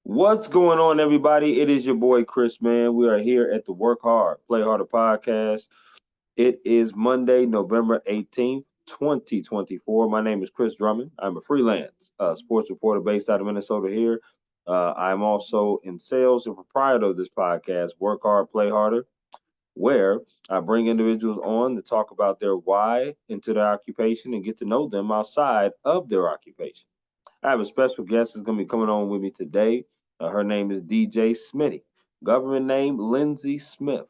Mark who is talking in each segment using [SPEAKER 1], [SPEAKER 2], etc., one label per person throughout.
[SPEAKER 1] What's going on, everybody? It is your boy Chris, man. We are here at the Work Hard, Play Harder podcast. It is Monday, November 18th, 2024. My name is Chris Drummond. I'm a freelance sports reporter based out of Minnesota here. I'm also in sales and proprietor of this podcast, Work Hard, Play Harder, where I bring individuals on to talk about their why into their occupation and get to know them outside of their occupation. I have a special guest that's going to be coming on with me today. Her name is DJ Smitty. Government name Lindsey Smith.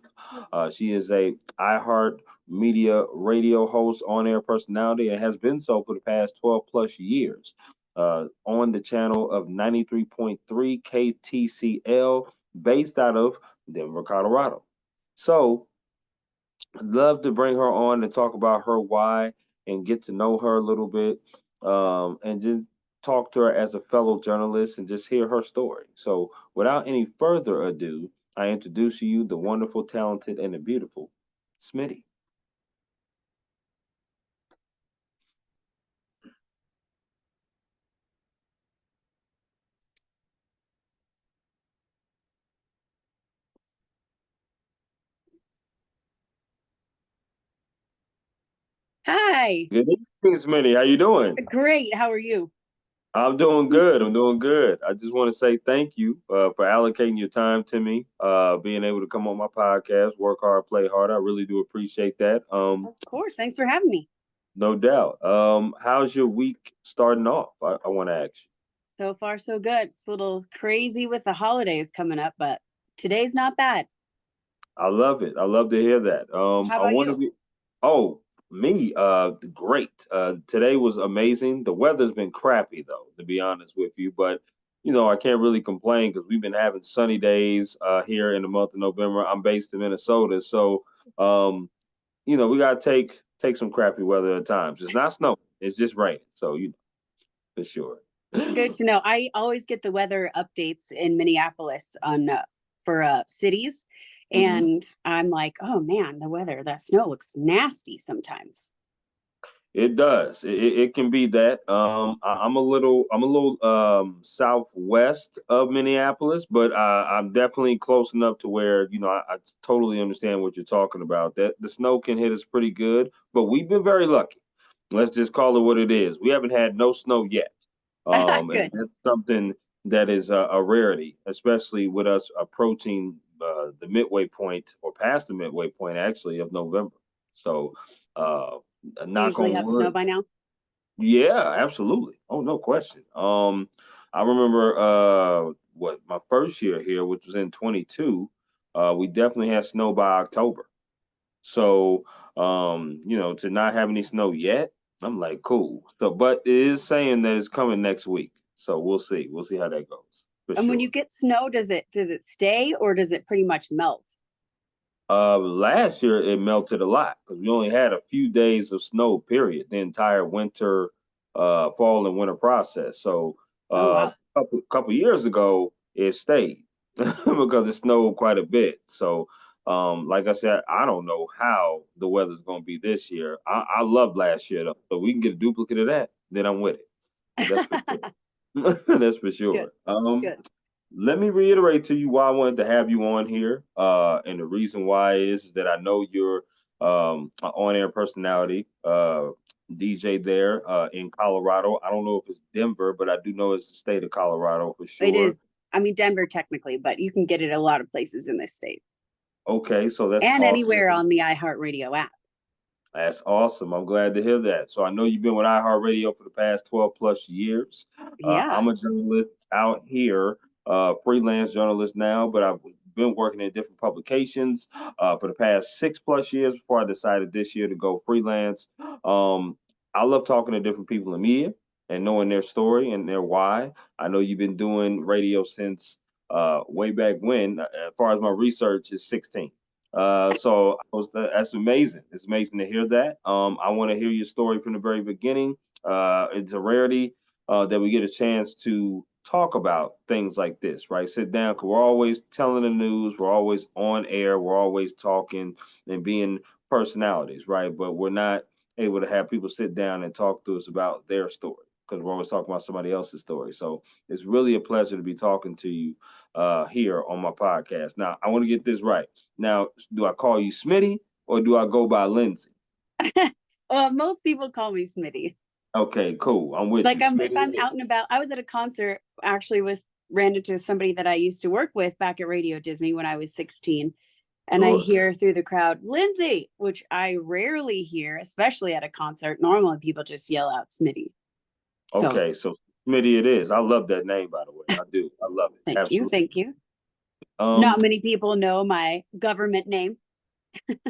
[SPEAKER 1] She is a iHeartRadio radio host, on-air personality, and has been so for the past 12 plus years. On the channel of 93.3 KTCL, based out of Denver, Colorado. So, I'd love to bring her on and talk about her why and get to know her a little bit, and just talk to her as a fellow journalist and just hear her story. So, without any further ado, I introduce to you the wonderful, talented, and the beautiful Smitty.
[SPEAKER 2] Hi.
[SPEAKER 1] Good evening, Smitty. How you doing?
[SPEAKER 2] Great. How are you?
[SPEAKER 1] I'm doing good. I'm doing good. I just want to say thank you for allocating your time to me, being able to come on my podcast, Work Hard, Play Hard. I really do appreciate that.
[SPEAKER 2] Of course. Thanks for having me.
[SPEAKER 1] No doubt. How's your week starting off? I want to ask you.
[SPEAKER 2] So far, so good. It's a little crazy with the holidays coming up, but today's not bad.
[SPEAKER 1] I love it. I love to hear that.
[SPEAKER 2] How
[SPEAKER 1] I
[SPEAKER 2] about
[SPEAKER 1] want to
[SPEAKER 2] you?
[SPEAKER 1] be. Oh, me. Great. Today was amazing. The weather's been crappy though, to be honest with you. But I can't really complain because we've been having sunny days here in the month of November. I'm based in Minnesota, so we gotta take some crappy weather at times. It's not snow. It's just raining. So for sure.
[SPEAKER 2] Good to know. I always get the weather updates in Minneapolis on for cities,
[SPEAKER 1] Mhm.
[SPEAKER 2] and I'm like, oh man, the weather, that snow looks nasty sometimes.
[SPEAKER 1] It does. It can be that. I'm a little southwest of Minneapolis, but I'm definitely close enough to where I totally understand what you're talking about. That the snow can hit us pretty good, but we've been very lucky. Let's just call it what it is. We haven't had no snow yet, and
[SPEAKER 2] Good.
[SPEAKER 1] that's something that is a rarity, especially with us approaching the midway point or past the midway point actually of November. So. Uh,
[SPEAKER 2] Do you
[SPEAKER 1] Knock
[SPEAKER 2] usually
[SPEAKER 1] on
[SPEAKER 2] have snow
[SPEAKER 1] wood.
[SPEAKER 2] by now?
[SPEAKER 1] Yeah, absolutely. Oh, no question. I remember what my first year here, which was in 22, we definitely had snow by October. So, to not have any snow yet, I'm like, cool. So, but it is saying that it's coming next week. So we'll see. We'll see how that goes for
[SPEAKER 2] And when you
[SPEAKER 1] sure.
[SPEAKER 2] get snow, does it stay or does it pretty much melt?
[SPEAKER 1] Last year it melted a lot because we only had a few days of snow, period, the entire winter, fall and winter process. So,
[SPEAKER 2] Oh
[SPEAKER 1] uh,
[SPEAKER 2] wow.
[SPEAKER 1] couple years ago, it stayed because it snowed quite a bit. So, like I said, I don't know how the weather's going to be this year. I loved last year though, so we can get a duplicate of that. Then I'm with it. That's for sure. That's for
[SPEAKER 2] Good.
[SPEAKER 1] sure.
[SPEAKER 2] Good.
[SPEAKER 1] Let me reiterate to you why I wanted to have you on here. And the reason why is that I know you're an on-air personality, DJ there in Colorado. I don't know if it's Denver, but I do know it's the state of Colorado for
[SPEAKER 2] It
[SPEAKER 1] sure.
[SPEAKER 2] is, I mean, Denver technically, but you can get it a lot of places in this state
[SPEAKER 1] Okay, so that's
[SPEAKER 2] and
[SPEAKER 1] awesome.
[SPEAKER 2] anywhere on the iHeartRadio app.
[SPEAKER 1] That's awesome. I'm glad to hear that. So I know you've been with iHeartRadio for the past 12 plus years.
[SPEAKER 2] Yeah.
[SPEAKER 1] I'm a journalist out here, freelance journalist now, but I've been working in different publications for the past 6 plus years before I decided this year to go freelance. I love talking to different people in media and knowing their story and their why. I know you've been doing radio since way back when, as far as my research is 16. That's amazing. It's amazing to hear that. I want to hear your story from the very beginning. It's a rarity that we get a chance to talk about things like this, right? Sit down, because we're always telling the news, we're always on air, we're always talking and being personalities, right? But we're not able to have people sit down and talk to us about their story. because we're always talking about somebody else's story. So it's really a pleasure to be talking to you here on my podcast. Now, I want to get this right. Now, do I call you Smitty or do I go by Lindsey?
[SPEAKER 2] Well, most people call me Smitty.
[SPEAKER 1] Okay, cool. I'm with
[SPEAKER 2] Like
[SPEAKER 1] you.
[SPEAKER 2] if I'm out and about. I was at a concert, actually ran into somebody that I used to work with back at Radio Disney when I was 16. And I hear through the crowd, Lindsey, which I rarely hear, especially at a concert. Normally people just yell out Smitty.
[SPEAKER 1] Okay, so Smitty it is. I love that name, by the way. I do. I love it.
[SPEAKER 2] Thank
[SPEAKER 1] Absolutely.
[SPEAKER 2] you. Thank you. Not many people know my government name.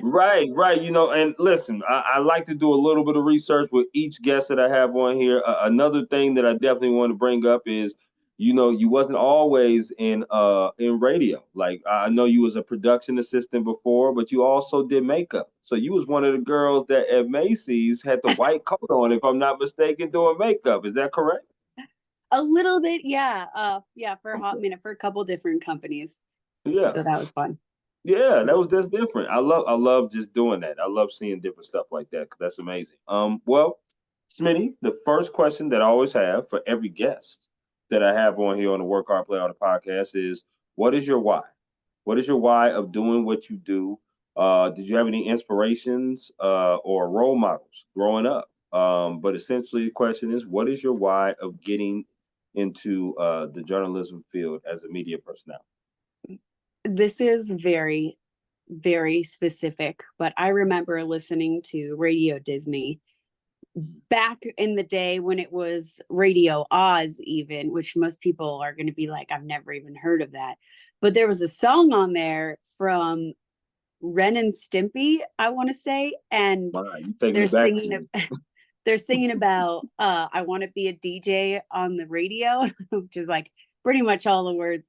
[SPEAKER 1] Right. You know, and listen, I like to do a little bit of research with each guest that I have on here. Another thing that I definitely want to bring up is, you know, you wasn't always in radio. Like I know you was a production assistant before, but you also did makeup. So you was one of the girls that at Macy's had the white coat on, if I'm not mistaken, doing makeup. Is that correct?
[SPEAKER 2] A little bit, yeah. For a hot minute for a couple different companies.
[SPEAKER 1] Yeah.
[SPEAKER 2] So that was fun.
[SPEAKER 1] Yeah, that's different. I love just doing that. I love seeing different stuff like that because that's amazing. Well, Smitty, the first question that I always have for every guest that I have on here on the Work Hard Play Hard podcast is, what is your why? What is your why of doing what you do? Did you have any inspirations or role models growing up? But essentially, the question is, what is your why of getting into the journalism field as a media personnel?
[SPEAKER 2] This is very, very specific, but I remember listening to Radio Disney back in the day when it was Radio Oz, even, which most people are going to be like, I've never even heard of that. But there was a song on there from Ren and Stimpy, I want to say, and they're singing. They're singing about I want to be a DJ on the radio, which is like pretty much all the words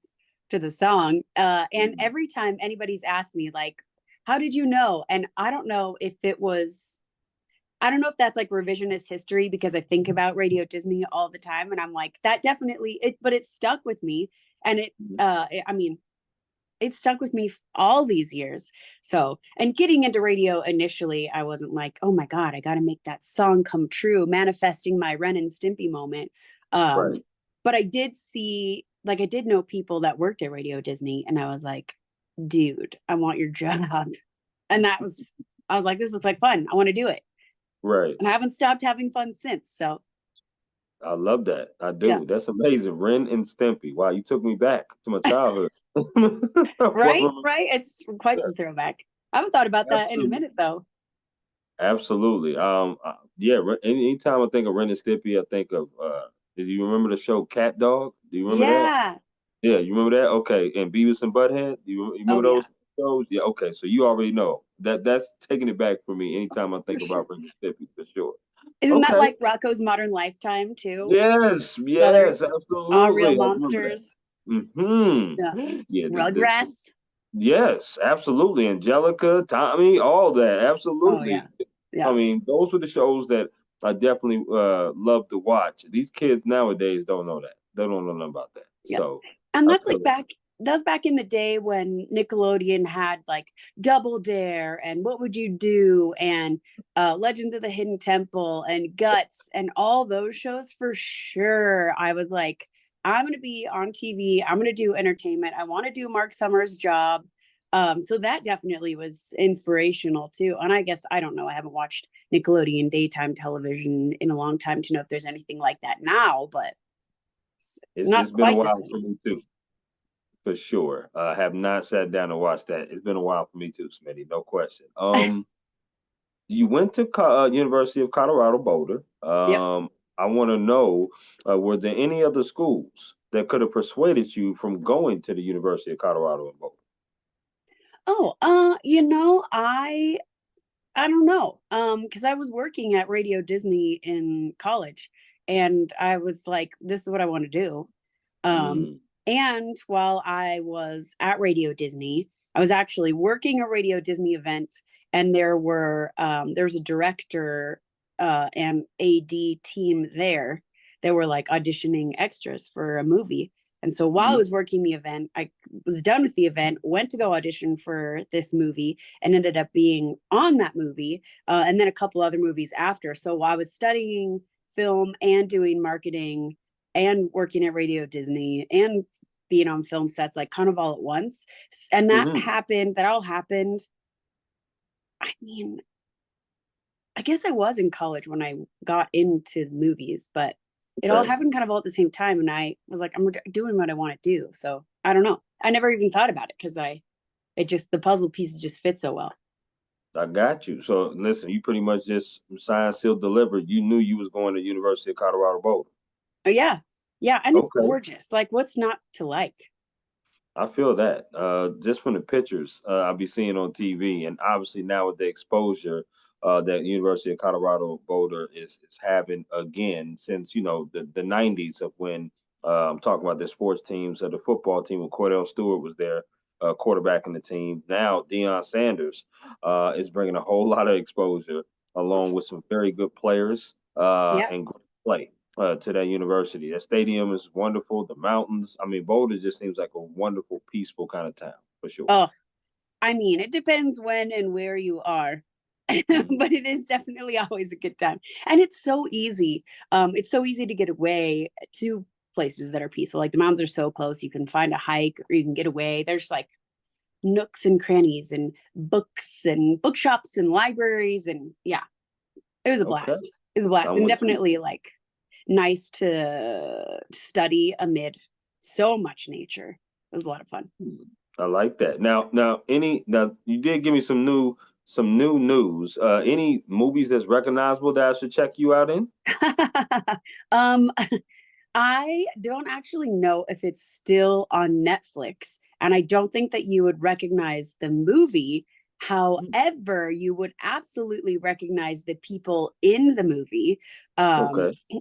[SPEAKER 2] to the song. And every time anybody's asked me, like, how did you know? And I don't know if that's like revisionist history, because I think about Radio Disney all the time and I'm like, that definitely but it stuck with me. And it stuck with me all these years. So, and getting into radio initially, I wasn't like, oh my God, I got to make that song come true, manifesting my Ren and Stimpy moment. But I did I did know people that worked at Radio Disney, and I was like, dude, I want your job. And I was like, this looks like fun. I want to do it.
[SPEAKER 1] Right.
[SPEAKER 2] And I haven't stopped having fun since. So
[SPEAKER 1] I love that. I do.
[SPEAKER 2] Yeah.
[SPEAKER 1] That's amazing. Ren and Stimpy. Wow, you took me back to my childhood.
[SPEAKER 2] Right. It's quite the throwback. I haven't thought about that in a minute, though.
[SPEAKER 1] Absolutely. Anytime I think of Ren and Stimpy, I think of did you remember the show Cat Dog? Do you remember that? Yeah, you remember that? Okay. And Beavis and Butthead? You remember those shows? Yeah, okay. So you already know. That's taking it back for me anytime I think about Ren and Stimpy, for sure.
[SPEAKER 2] Isn't that like Rocco's Modern Lifetime too?
[SPEAKER 1] Yes, absolutely.
[SPEAKER 2] All Real Monsters.
[SPEAKER 1] Yeah,
[SPEAKER 2] Rugrats.
[SPEAKER 1] Yes, absolutely. Angelica, Tommy, all that. Absolutely.
[SPEAKER 2] Yeah.
[SPEAKER 1] I mean, those were the shows that I definitely love to watch. These kids nowadays don't know that. They don't know nothing about that.
[SPEAKER 2] Yeah.
[SPEAKER 1] So,
[SPEAKER 2] and that's like back in the day when Nickelodeon had like Double Dare and What Would You Do and Legends of the Hidden Temple and Guts and all those shows. For sure, I was like, I'm going to be on TV. I'm going to do entertainment. I want to do Mark Summers' job. So that definitely was inspirational too. And I guess, I don't know, I haven't watched Nickelodeon daytime television in a long time to know if there's anything like that now, but
[SPEAKER 1] it's been a while for me too. For sure. I have not sat down and watched that. It's been a while for me too, Smitty, no question. You went to University of Colorado Boulder.
[SPEAKER 2] Yep.
[SPEAKER 1] I want to know, were there any other schools that could have persuaded you from going to the University of Colorado in Boulder?
[SPEAKER 2] Oh, I don't know. Because I was working at Radio Disney in college and I was like, this is what I want to do. And while I was at Radio Disney, I was actually working a Radio Disney event, and there was a director and AD team there that were like auditioning extras for a movie. And so while I was working the event, I was done with the event, went to go audition for this movie, and ended up being on that movie, and then a couple other movies after. So while I was studying film and doing marketing and working at Radio Disney and being on film sets, like kind of all at once. And that all happened. I mean, I guess I was in college when I got into movies, but it all happened kind of all at the same time. And I was like, I'm doing what I want to do. So I don't know. I never even thought about it because the puzzle pieces just fit so well.
[SPEAKER 1] I got you. So listen, you pretty much just signed, sealed, delivered. You knew you was going to University of Colorado Boulder.
[SPEAKER 2] Oh yeah. Yeah. And it's gorgeous. Like, what's not to like?
[SPEAKER 1] I feel that. Just from the pictures I'll be seeing on TV, and obviously now with the exposure that University of Colorado Boulder is having again since the 90s of when I'm talking about the sports teams. The football team when Cordell Stewart was there, quarterback in the team. Now Deion Sanders is bringing a whole lot of exposure along with some very good players and great play. To that university. That stadium is wonderful. The mountains. I mean, Boulder just seems like a wonderful, peaceful kind of town for sure.
[SPEAKER 2] Oh, I mean, it depends when and where you are, but it is definitely always a good time. And it's so easy. It's so easy to get away to places that are peaceful. Like the mountains are so close. You can find a hike or you can get away. There's like nooks and crannies and books and bookshops and libraries. And yeah, it was a blast. It was a blast. And definitely like nice to study amid so much nature. It was a lot of fun.
[SPEAKER 1] I like that. Now you did give me some new news. Any movies that's recognizable that I should check you out in?
[SPEAKER 2] I don't actually know if it's still on Netflix, and I don't think that you would recognize the movie. However, you would absolutely recognize the people in the movie.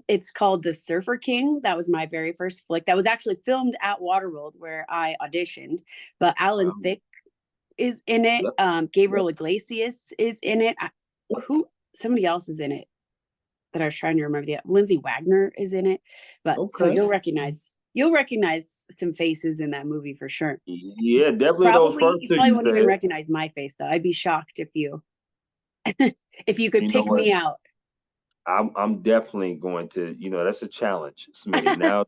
[SPEAKER 2] It's called The Surfer King. That was my very first flick. That was actually filmed at Waterworld where I auditioned. But Alan Thicke is in it. Gabriel Iglesias is in it. Somebody else is in it that I was trying to remember. Lindsay Wagner is in it. But so you'll recognize some faces in that movie for sure.
[SPEAKER 1] Yeah, definitely.
[SPEAKER 2] You probably wouldn't even recognize my face though. I'd be shocked if you could pick me out.
[SPEAKER 1] I'm definitely going to, that's a challenge, Smitty. Now,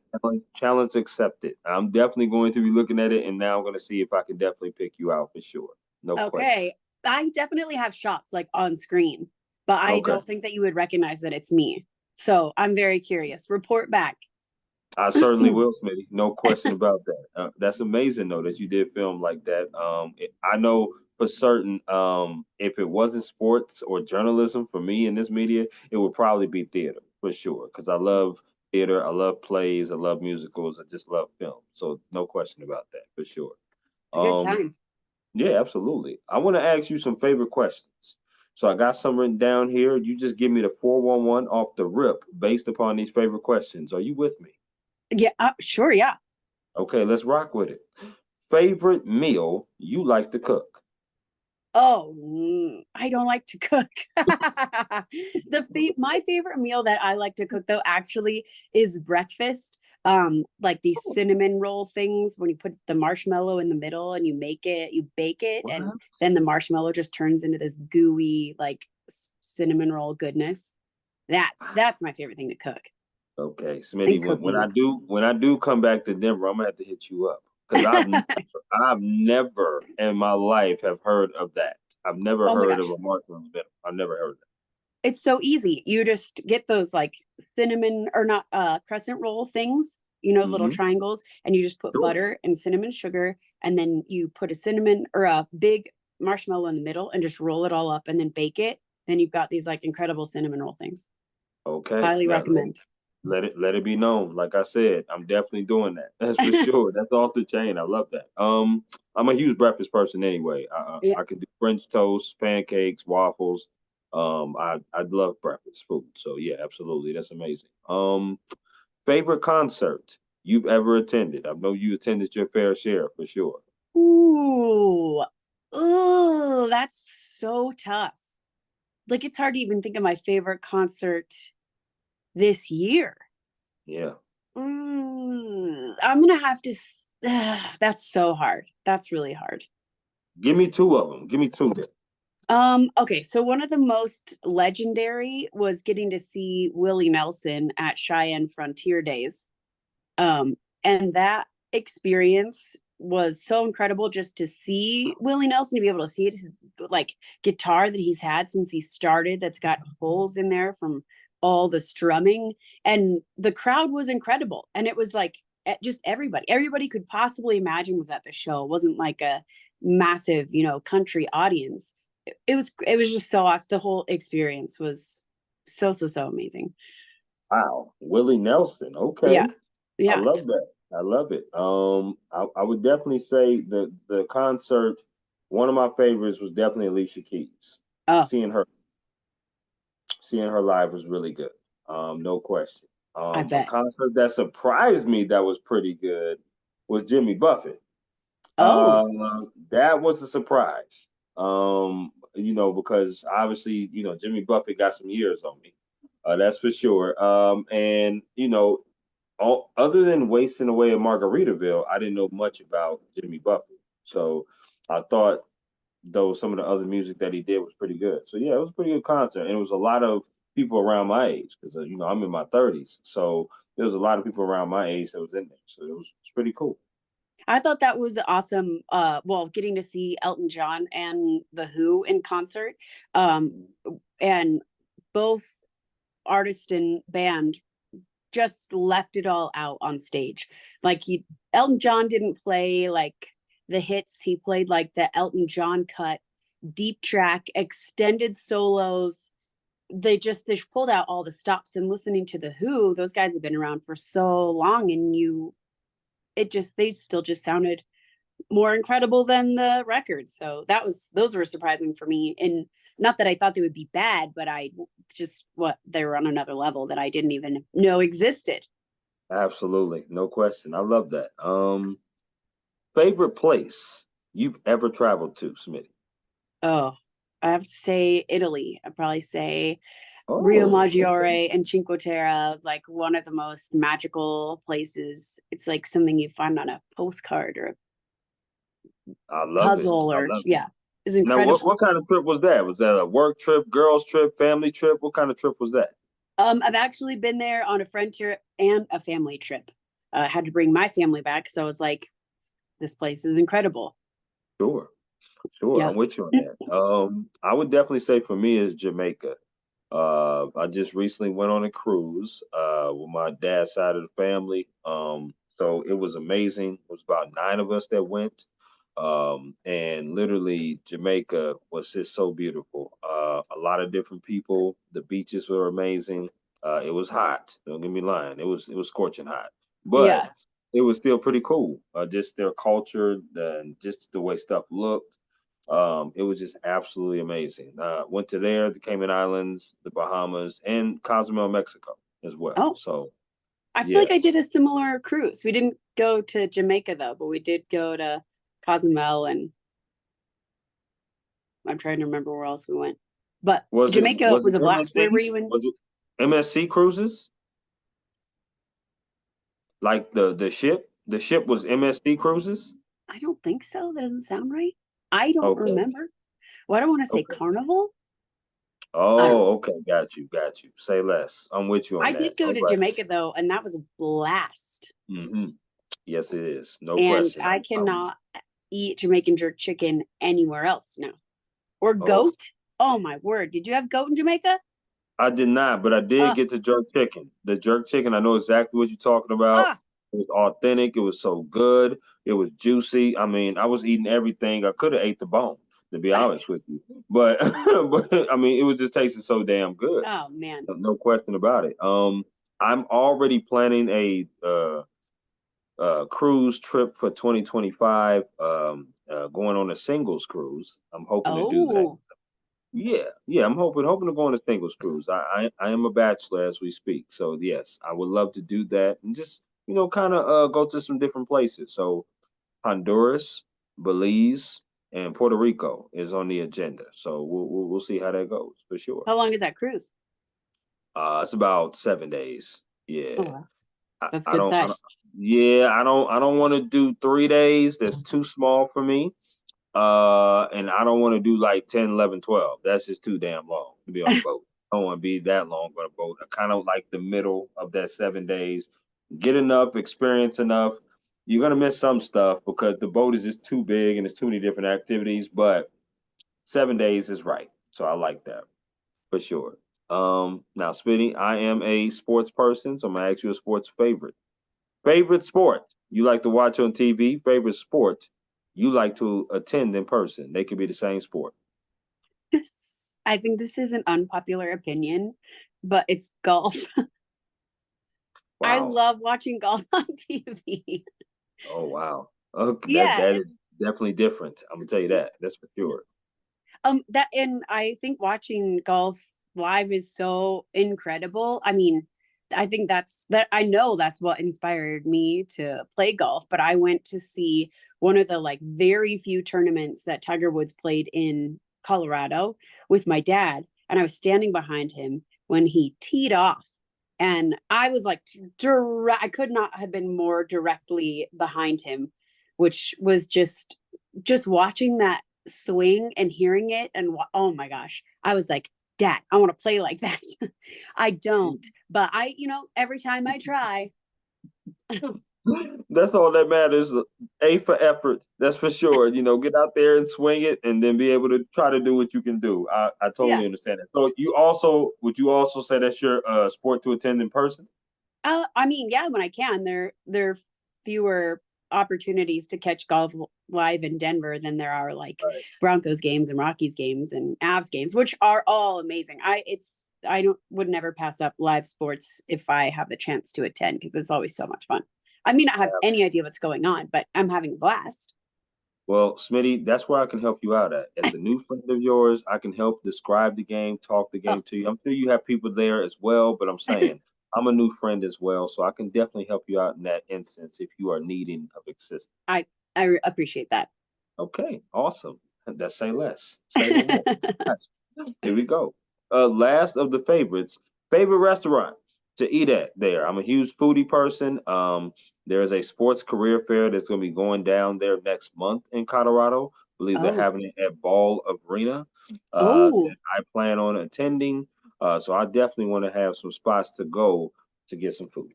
[SPEAKER 1] challenge accepted. I'm definitely going to be looking at it, and now I'm going to see if I can definitely pick you out for sure. No question.
[SPEAKER 2] Okay, I definitely have shots like on screen, but I don't think that you would recognize that it's me. So I'm very curious. Report back.
[SPEAKER 1] I certainly will, Smitty. No question about that. That's amazing, though, that you did film like that. I know for certain, if it wasn't sports or journalism for me in this media, it would probably be theater for sure. Because I love theater, I love plays, I love musicals, I just love film. So no question about that for sure.
[SPEAKER 2] It's a good time.
[SPEAKER 1] Yeah, absolutely. I want to ask you some favorite questions. So I got some written down here. You just give me the 411 off the rip based upon these favorite questions. Are you with me?
[SPEAKER 2] Yeah, sure. Yeah.
[SPEAKER 1] Okay, let's rock with it. Favorite meal you like to cook?
[SPEAKER 2] Oh, I don't like to cook. My favorite meal that I like to cook though actually is breakfast. Like these cinnamon roll things when you put the marshmallow in the middle and you bake it, and then the marshmallow just turns into this gooey like cinnamon roll goodness. That's my favorite thing to cook.
[SPEAKER 1] Okay, Smitty. When I do come back to Denver, I'm gonna have to hit you up because I've never in my life have heard of that. I've never heard of a marshmallow. I've never heard of that.
[SPEAKER 2] It's so easy. You just get those like cinnamon or not crescent roll things, little triangles, and you just put butter and cinnamon sugar, and then you put a cinnamon or a big marshmallow in the middle and just roll it all up and then bake it. Then you've got these like incredible cinnamon roll things.
[SPEAKER 1] Okay.
[SPEAKER 2] Highly recommend.
[SPEAKER 1] Let it be known. Like I said, I'm definitely doing that. That's for sure. That's off the chain. I love that. I'm a huge breakfast person anyway. I can do French toast, pancakes, waffles. I love breakfast food. So yeah, absolutely. That's amazing. Favorite concert you've ever attended? I know you attended your fair share for sure.
[SPEAKER 2] Ooh, that's so tough. Like it's hard to even think of my favorite concert this year.
[SPEAKER 1] Yeah.
[SPEAKER 2] I'm gonna have to. That's so hard. That's really hard.
[SPEAKER 1] Give me two of them. Give me two.
[SPEAKER 2] Okay, so one of the most legendary was getting to see Willie Nelson at Cheyenne Frontier Days. And that experience was so incredible just to see Willie Nelson, to be able to see his like guitar that he's had since he started, that's got holes in there from all the strumming, and the crowd was incredible. And it was like just everybody could possibly imagine was at the show. It wasn't like a massive, country audience. It was just so awesome. The whole experience was so amazing.
[SPEAKER 1] Wow, Willie Nelson.
[SPEAKER 2] Yeah.
[SPEAKER 1] Okay, I
[SPEAKER 2] Yeah.
[SPEAKER 1] love that. I love it. I would definitely say the concert. One of my favorites was definitely Alicia Keys.
[SPEAKER 2] Oh,
[SPEAKER 1] Seeing her live was really good. No question.
[SPEAKER 2] I
[SPEAKER 1] A
[SPEAKER 2] bet.
[SPEAKER 1] concert that surprised me that was pretty good was Jimmy Buffett.
[SPEAKER 2] Oh,
[SPEAKER 1] That was a surprise. Because obviously, Jimmy Buffett got some years on me. That's for sure. And other than Wasting Away in Margaritaville, I didn't know much about Jimmy Buffett. So I thought though some of the other music that he did was pretty good. So yeah, it was a pretty good concert, and it was a lot of people around my age because I'm in my 30s, so there was a lot of people around my age that was in there. So it's pretty cool.
[SPEAKER 2] I thought that was awesome. Well, getting to see Elton John and The Who in concert. And both artist and band just left it all out on stage. Like Elton John didn't play like the hits. He played like the Elton John cut, deep track, extended solos. They pulled out all the stops. And listening to The Who, those guys have been around for so long, and they still just sounded more incredible than the records. So those were surprising for me. And not that I thought they would be bad, but they were on another level that I didn't even know existed.
[SPEAKER 1] Absolutely, no question. I love that. Favorite place you've ever traveled to, Smitty?
[SPEAKER 2] Oh, I have to say Italy. I'd probably say Rio
[SPEAKER 1] Oh, okay.
[SPEAKER 2] Maggiore and Cinque Terre is like one of the most magical places. It's like something you find on a postcard or a
[SPEAKER 1] I love it.
[SPEAKER 2] puzzle,
[SPEAKER 1] I
[SPEAKER 2] or
[SPEAKER 1] love it.
[SPEAKER 2] yeah, it's
[SPEAKER 1] Now, what
[SPEAKER 2] incredible.
[SPEAKER 1] what kind of trip was that? Was that a work trip, girls trip, family trip? What kind of trip was that?
[SPEAKER 2] I've actually been there on a friend trip and a family trip. I had to bring my family back, so I was like, this place is incredible.
[SPEAKER 1] Sure. Sure,
[SPEAKER 2] Yeah.
[SPEAKER 1] I'm with you on that. I would definitely say for me is Jamaica. I just recently went on a cruise with my dad's side of the family. So it was amazing. It was about 9 of us that went. And literally Jamaica was just so beautiful. A lot of different people. The beaches were amazing. It was hot. Don't get me lying. It was scorching hot, but
[SPEAKER 2] Yeah.
[SPEAKER 1] it was still pretty cool. Just their culture, just the way stuff looked. It was just absolutely amazing. Went to the Cayman Islands, the Bahamas, and Cozumel, Mexico as well.
[SPEAKER 2] Oh,
[SPEAKER 1] So
[SPEAKER 2] I feel
[SPEAKER 1] yeah,
[SPEAKER 2] like I did a similar cruise. We didn't go to Jamaica though, but we did go to Cozumel, and I'm trying to remember where else we went. But
[SPEAKER 1] was it
[SPEAKER 2] Jamaica
[SPEAKER 1] was
[SPEAKER 2] was
[SPEAKER 1] it
[SPEAKER 2] a blast. Where were
[SPEAKER 1] MSC?
[SPEAKER 2] you in?
[SPEAKER 1] Was it MSC cruises? Like the ship? The ship was MSC cruises?
[SPEAKER 2] I don't think so. That doesn't sound right. I don't
[SPEAKER 1] Okay,
[SPEAKER 2] remember. Well, I don't want to say
[SPEAKER 1] okay.
[SPEAKER 2] Carnival. I don't know.
[SPEAKER 1] Oh, okay. Got you. Say less. I'm with you on
[SPEAKER 2] I
[SPEAKER 1] that.
[SPEAKER 2] did go
[SPEAKER 1] All
[SPEAKER 2] to
[SPEAKER 1] right.
[SPEAKER 2] Jamaica though, and that was a blast.
[SPEAKER 1] Mm-hmm. Yes, it is. No
[SPEAKER 2] And
[SPEAKER 1] question.
[SPEAKER 2] I cannot eat Jamaican jerk chicken anywhere else now. Or
[SPEAKER 1] Oh,
[SPEAKER 2] goat. Oh my word. Did you have goat in Jamaica?
[SPEAKER 1] I did not, but I did
[SPEAKER 2] Uh,
[SPEAKER 1] get the jerk chicken. The jerk chicken, I know exactly what you're talking about.
[SPEAKER 2] uh,
[SPEAKER 1] It was authentic. It was so good. It was juicy. I mean, I was eating everything. I could have ate the bone, to be honest with you. But but I mean, it was just tasting so damn good.
[SPEAKER 2] oh man.
[SPEAKER 1] No question about it. I'm already planning a cruise trip for 2025. Going on a singles cruise. I'm hoping to do that.
[SPEAKER 2] Oh,
[SPEAKER 1] Yeah. I'm hoping to go on a singles cruise. I am a bachelor as we speak, so yes, I would love to do that and just kind of go to some different places. So Honduras, Belize, and Puerto Rico is on the agenda. So we'll see how that goes for sure.
[SPEAKER 2] how long is that cruise?
[SPEAKER 1] It's about 7 days.
[SPEAKER 2] Oh,
[SPEAKER 1] Yeah,
[SPEAKER 2] that's
[SPEAKER 1] I
[SPEAKER 2] good
[SPEAKER 1] don't.
[SPEAKER 2] size.
[SPEAKER 1] Yeah, I don't want to do 3 days. That's too small for me. And I don't want to do like 10, 11, 12. That's just too damn long to be on a boat. I don't want to be that long on a boat. I kind of like the middle of that 7 days. Get enough, experience enough. You're going to miss some stuff because the boat is just too big and there's too many different activities, but 7 days is right. So I like that for sure. Now, Smitty, I am a sports person, so I'm going to ask you a sports favorite. Favorite sport you like to watch on TV, favorite sport you like to attend in person. They could be the same sport.
[SPEAKER 2] I think this is an unpopular opinion, but it's golf. I
[SPEAKER 1] Wow.
[SPEAKER 2] love watching golf on TV.
[SPEAKER 1] Oh, wow. Okay,
[SPEAKER 2] Yeah.
[SPEAKER 1] that is definitely different. I'm gonna tell you that. That's for sure.
[SPEAKER 2] That, and I think watching golf live is so incredible. I mean, I think I know that's what inspired me to play golf, but I went to see one of the like very few tournaments that Tiger Woods played in Colorado with my dad, and I was standing behind him when he teed off, and I was like I could not have been more directly behind him, which was just watching that swing and hearing it, and oh my gosh, I was like, Dad, I want to play like that. I don't, but every time I try.
[SPEAKER 1] That's all that matters. A for effort. That's for sure. Get out there and swing it, and then be able to try to do what you can do. I totally
[SPEAKER 2] Yeah.
[SPEAKER 1] understand it. So would you also say that's your sport to attend in person?
[SPEAKER 2] I mean, yeah, when I can. There are fewer opportunities to catch golf live in Denver than there are like
[SPEAKER 1] Right.
[SPEAKER 2] Broncos games and Rockies games and Avs games, which are all amazing. I would never pass up live sports if I have the chance to attend, because it's always so much fun. I may not have any idea what's going on, but I'm having a blast.
[SPEAKER 1] Well, Smitty, that's where I can help you out at. As a new friend of yours, I can help describe the game, talk the game to you. I'm sure you have people there as well, but I'm saying I'm a new friend as well, so I can definitely help you out in that instance if you are needing of assistance.
[SPEAKER 2] I appreciate that.
[SPEAKER 1] Okay, awesome. That's say less. Say no more. Here we go. Last of the favorites. Favorite restaurant to eat at there. I'm a huge foodie person. There's a sports career fair that's going to be going down there next month in Colorado. I believe they're having it at Ball Arena. That I plan on attending. So I definitely want to have some spots to go to get some food.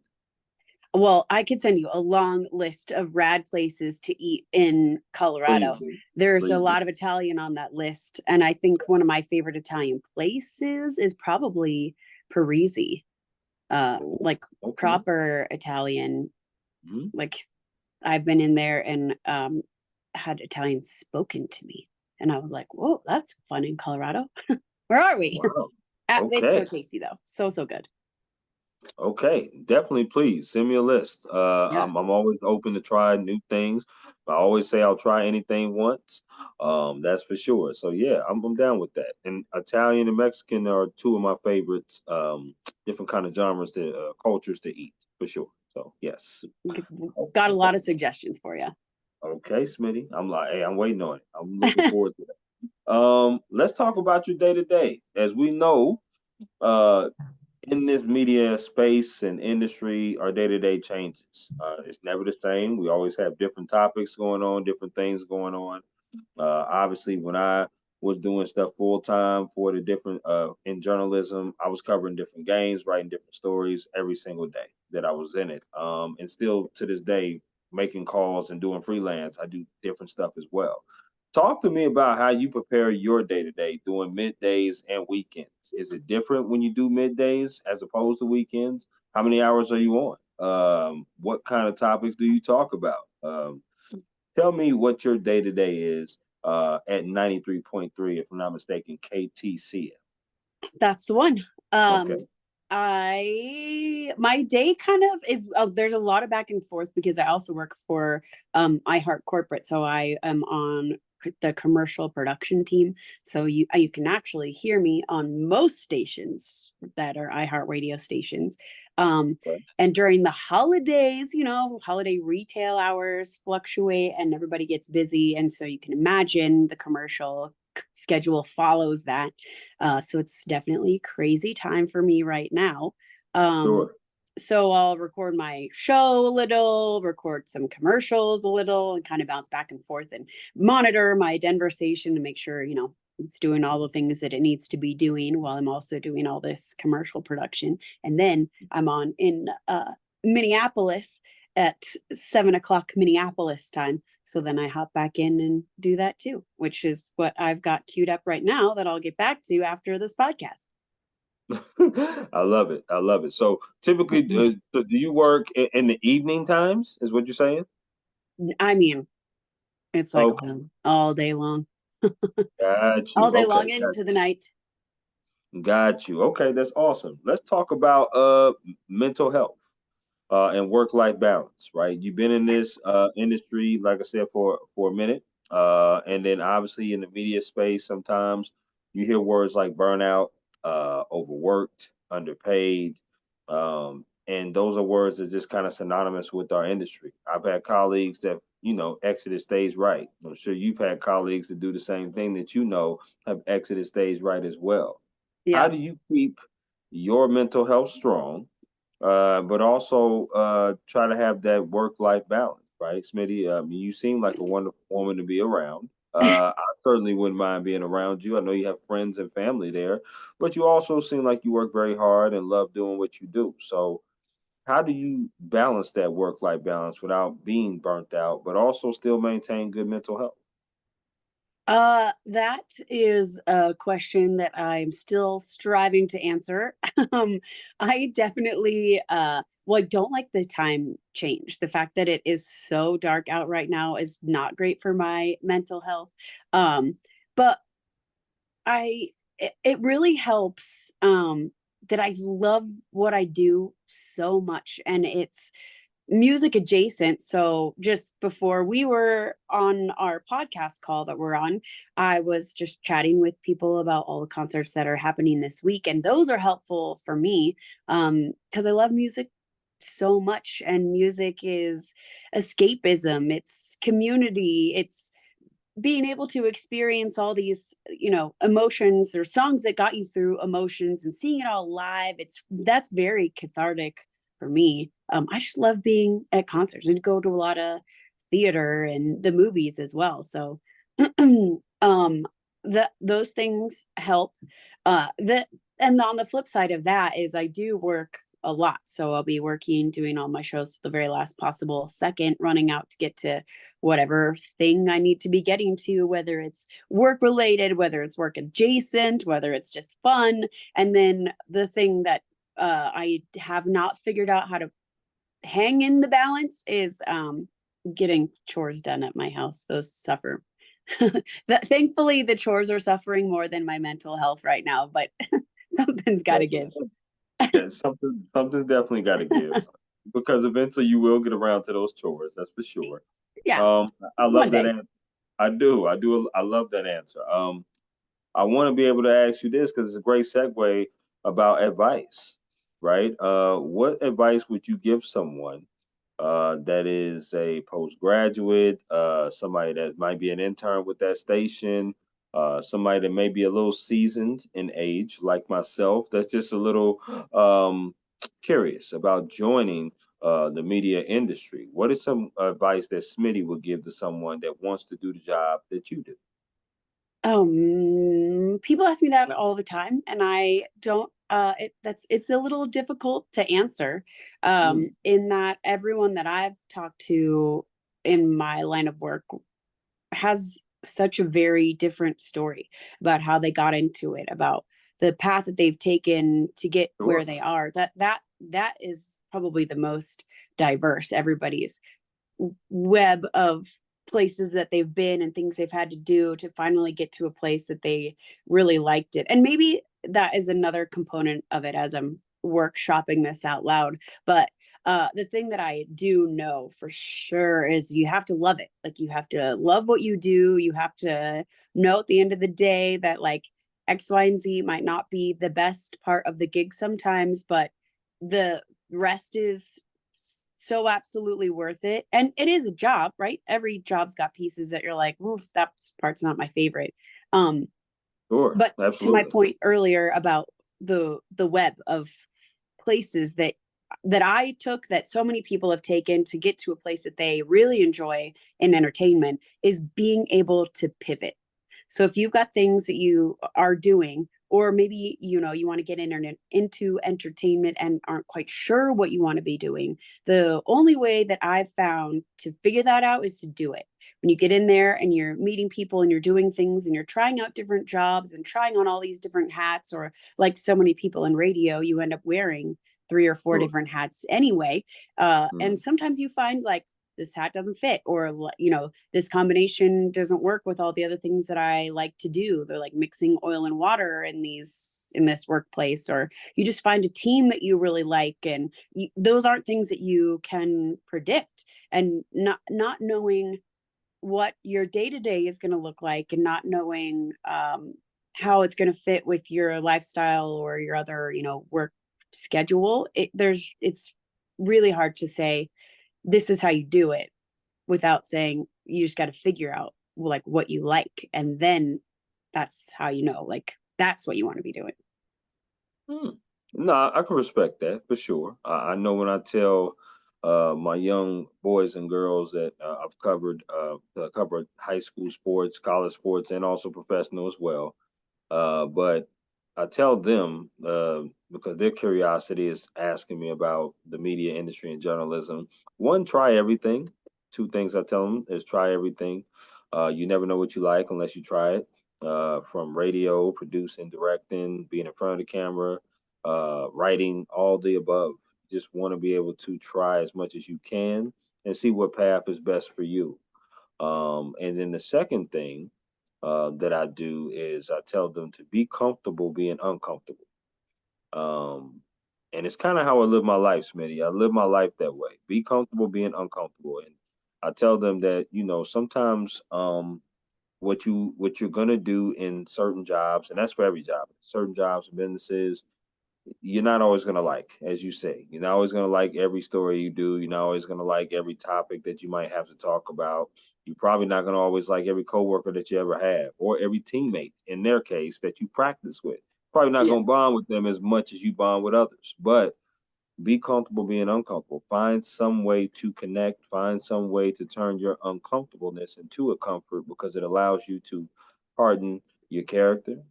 [SPEAKER 2] Well, I could send you a long list of rad places to eat in Colorado. There's a lot of Italian on that list. And I think one of my favorite Italian places is probably Parisi. Like proper Italian.
[SPEAKER 1] Mm-hmm.
[SPEAKER 2] Like I've been in there and had Italian spoken to me. And I was like, whoa, that's fun in Colorado. Where are we?
[SPEAKER 1] Wow.
[SPEAKER 2] It's so tasty though. So good.
[SPEAKER 1] Okay, definitely. Please send me a list. I'm always open to try new things. I always say I'll try anything once. That's for sure. So yeah, I'm down with that. And Italian and Mexican are two of my favorites. Different kind of genres to cultures to eat for sure. So yes,
[SPEAKER 2] got a lot of suggestions for you.
[SPEAKER 1] Okay, Smitty. I'm like, hey, I'm waiting on it. I'm looking forward to that. Let's talk about your day to day. As we know, in this media space and industry, our day-to-day changes. It's never the same. We always have different topics going on, different things going on. Obviously, when I was doing stuff full time for the different in journalism, I was covering different games, writing different stories every single day that I was in it. And still to this day, making calls and doing freelance, I do different stuff as well. Talk to me about how you prepare your day to day doing middays and weekends. Is it different when you do middays as opposed to weekends? How many hours are you on? What kind of topics do you talk about? Tell me what your day to day is at 93.3, if I'm not mistaken, KTCL.
[SPEAKER 2] That's the one.
[SPEAKER 1] Okay.
[SPEAKER 2] My day kind of is there's a lot of back and forth because I also work for iHeart Corporate, so I am on the commercial production team. So you can actually hear me on most stations that are iHeartRadio stations. And during the holidays, holiday retail hours fluctuate and everybody gets busy, and so you can imagine the commercial schedule follows that. So it's definitely crazy time for me right now.
[SPEAKER 1] Sure.
[SPEAKER 2] so I'll record my show a little, record some commercials a little, and kind of bounce back and forth and monitor my Denver station to make sure, it's doing all the things that it needs to be doing while I'm also doing all this commercial production. And then I'm on in Minneapolis at 7 o'clock Minneapolis time. So then I hop back in and do that too, which is what I've got queued up right now that I'll get back to after this podcast.
[SPEAKER 1] I love it. I love it. So typically, so do you work in the evening times? Is what you're saying?
[SPEAKER 2] I mean, it's like
[SPEAKER 1] Okay.
[SPEAKER 2] all day long.
[SPEAKER 1] Got you.
[SPEAKER 2] All day
[SPEAKER 1] Okay.
[SPEAKER 2] long into the night.
[SPEAKER 1] Got you. Okay, that's awesome. Let's talk about mental health and work-life balance, right? You've been in this industry, like I said, for a minute. And then obviously in the media space, sometimes you hear words like burnout, overworked, underpaid. And those are words that just kind of synonymous with our industry. I've had colleagues that, exited stage right. I'm sure you've had colleagues that do the same thing that have exited stage right as well. How
[SPEAKER 2] Yeah.
[SPEAKER 1] do you keep your mental health strong, but also try to have that work-life balance, right, Smitty? You seem like a wonderful woman to be around. I certainly wouldn't mind being around you. I know you have friends and family there, but you also seem like you work very hard and love doing what you do. So how do you balance that work-life balance without being burnt out, but also still maintain good mental health?
[SPEAKER 2] That is a question that I'm still striving to answer. I definitely, well, I don't like the time change. The fact that it is so dark out right now is not great for my mental health. But it really helps, that I love what I do so much, and it's music adjacent. So just before we were on our podcast call that we're on, I was just chatting with people about all the concerts that are happening this week. And those are helpful for me because I love music so much. And music is escapism, it's community, it's being able to experience all these emotions or songs that got you through emotions and seeing it all live. That's very cathartic for me. I just love being at concerts and go to a lot of theater and the movies as well. So those things help. That and on the flip side of that is I do work a lot. So I'll be working, doing all my shows the very last possible second, running out to get to whatever thing I need to be getting to, whether it's work related, whether it's work adjacent, whether it's just fun. And then the thing that I have not figured out how to hang in the balance is getting chores done at my house. Those suffer. Thankfully, the chores are suffering more than my mental health right now, but something's got to give.
[SPEAKER 1] Yeah, something's definitely got to give because eventually you will get around to those chores. That's for sure.
[SPEAKER 2] Yeah,
[SPEAKER 1] I
[SPEAKER 2] it's one
[SPEAKER 1] love that
[SPEAKER 2] day.
[SPEAKER 1] answer. I do. I love that answer. I want to be able to ask you this because it's a great segue about advice, right? What advice would you give someone that is a postgraduate, somebody that might be an intern with that station, somebody that may be a little seasoned in age, like myself, that's just a little curious about joining the media industry? What is some advice that Smitty would give to someone that wants to do the job that you do?
[SPEAKER 2] People ask me that all the time, and I don't. It's a little difficult to answer.
[SPEAKER 1] Mm,
[SPEAKER 2] In that everyone that I've talked to in my line of work has such a very different story about how they got into it, about the path that they've taken to get where
[SPEAKER 1] sure.
[SPEAKER 2] they are. That is probably the most diverse. Everybody's web of places that they've been and things they've had to do to finally get to a place that they really liked it. And maybe that is another component of it as I'm workshopping this out loud. But the thing that I do know for sure is you have to love it. Like you have to love what you do. You have to know at the end of the day that like X, Y, and Z might not be the best part of the gig sometimes, but the rest is so absolutely worth it. And it is a job, right? Every job's got pieces that you're like, oof, that part's not my favorite. Um,
[SPEAKER 1] Sure.
[SPEAKER 2] but to my
[SPEAKER 1] Absolutely.
[SPEAKER 2] point earlier about the web of places that that I took, that so many people have taken to get to a place that they really enjoy in entertainment, is being able to pivot. So if you've got things that you are doing, or maybe, you know, you want to get into entertainment and aren't quite sure what you want to be doing, the only way that I've found to figure that out is to do it. When you get in there and you're meeting people and you're doing things and you're trying out different jobs and trying on all these different hats, or like so many people in radio, you end up wearing 3 or 4
[SPEAKER 1] Sure.
[SPEAKER 2] different hats anyway. And sometimes you find like, this hat doesn't fit, or, you know, this combination doesn't work with all the other things that I like to do. They're like mixing oil and water in this workplace, or you just find a team that you really like, and those aren't things that you can predict. And not knowing what your day-to-day is going to look like, and not knowing how it's going to fit with your lifestyle or your other, you know, work schedule, it's really hard to say this is how you do it, without saying you just got to figure out like what you like, and then that's how you know, like, that's what you want to be doing.
[SPEAKER 1] No, I can respect that for sure. I know when I tell my young boys and girls that I've covered high school sports, college sports, and also professional as well. But I tell them because their curiosity is asking me about the media industry and journalism. One, try everything. Two things I tell them is try everything. You never know what you like unless you try it. From radio, producing, directing, being in front of the camera, writing, all the above. Just want to be able to try as much as you can and see what path is best for you. And then the second thing that I do is I tell them to be comfortable being uncomfortable. Um, and it's kind of how I live my life, Smitty. I live my life that way. Be comfortable being uncomfortable. And I tell them that, you know, sometimes what you're gonna do in certain jobs, and that's for every job, certain jobs and businesses, you're not always going to like, as you say, you're not always going to like every story you do. You're not always going to like every topic that you might have to talk about. You're probably not going to always like every coworker that you ever have, or every teammate in their case that you practice with. Probably not going to
[SPEAKER 2] Yes.
[SPEAKER 1] bond with them as much as you bond with others, but be comfortable being uncomfortable. Find some way to connect, find some way to turn your uncomfortableness into a comfort, because it allows you to harden your character.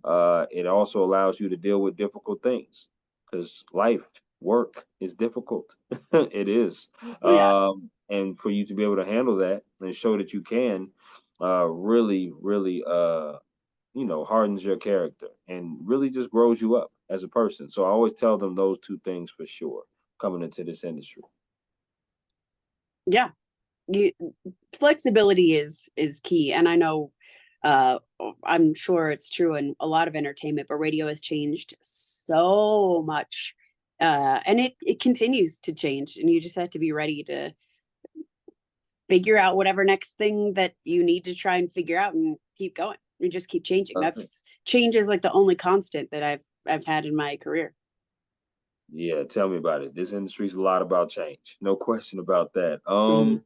[SPEAKER 1] It also allows you to deal with difficult things, because life, work is difficult. It is.
[SPEAKER 2] Oh yeah.
[SPEAKER 1] And for you to be able to handle that and show that you can, really, you know, hardens your character and really just grows you up as a person. So I always tell them those two things for sure coming into this industry.
[SPEAKER 2] Yeah. You, flexibility is key. And I know, uh I'm sure it's true in a lot of entertainment, but radio has changed so much. And it continues to change, and you just have to be ready to figure out whatever next thing that you need to try and figure out, and keep going. You just keep changing.
[SPEAKER 1] Okay.
[SPEAKER 2] That's change is like the only constant that I've had in my career.
[SPEAKER 1] Yeah, tell me about it. This industry's a lot about change. No question about that.
[SPEAKER 2] Mhm.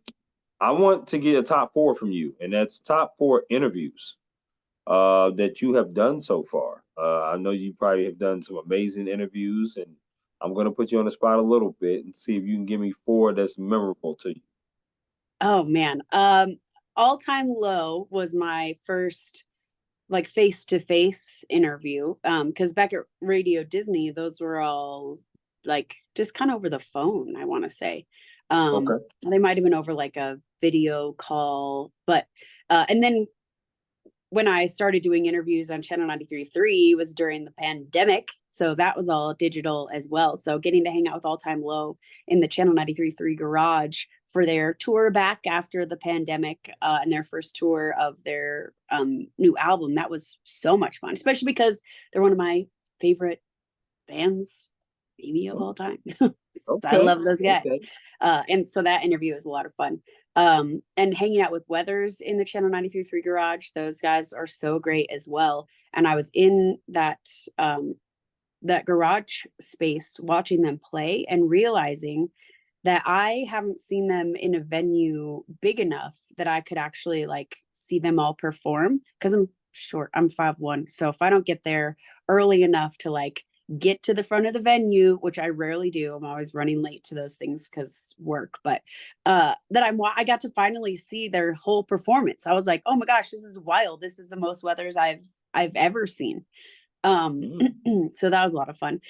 [SPEAKER 1] I want to get a top four from you, and that's top four interviews that you have done so far. I know you probably have done some amazing interviews, and I'm going to put you on the spot a little bit and see if you can give me four that's memorable to you.
[SPEAKER 2] Oh man. All time low was my first like face to face interview. Because back at Radio Disney, those were all like just kind of over the phone, I want to say.
[SPEAKER 1] Okay.
[SPEAKER 2] They might have been over like a video call, but and then when I started doing interviews on Channel 93.3 was during the pandemic. So that was all digital as well. So getting to hang out with All Time Low in the Channel 93.3 garage for their tour back after the pandemic, and their first tour of their new album, that was so much fun, especially because they're one of my favorite bands maybe of all time. I
[SPEAKER 1] Okay.
[SPEAKER 2] love those guys.
[SPEAKER 1] Okay.
[SPEAKER 2] And so that interview was a lot of fun. And hanging out with Weathers in the Channel 93.3 garage, those guys are so great as well. And I was in that garage space watching them play and realizing that I haven't seen them in a venue big enough that I could actually like see them all perform, because I'm short. I'm 5'1". So if I don't get there early enough to like get to the front of the venue, which I rarely do. I'm always running late to those things because work, but I got to finally see their whole performance. I was like, oh my gosh, this is wild. This is the most weathers I've ever seen. So that was a lot of fun.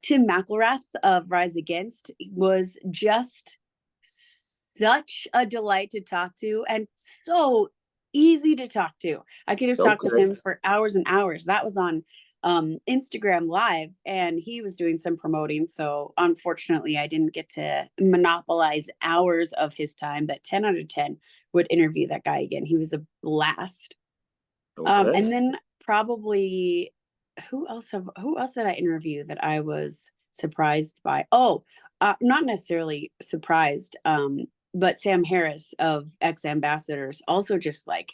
[SPEAKER 2] Tim McElrath of Rise Against was just such a delight to talk to, and so easy to talk to. I could have talked with him for hours and hours. That was on Instagram Live, and he was doing some promoting. So unfortunately, I didn't get to monopolize hours of his time, but 10 out of 10 would interview that guy again. He was a blast. And then probably who else did I interview that I was surprised by? Not necessarily surprised, but Sam Harris of Ex Ambassadors, also just like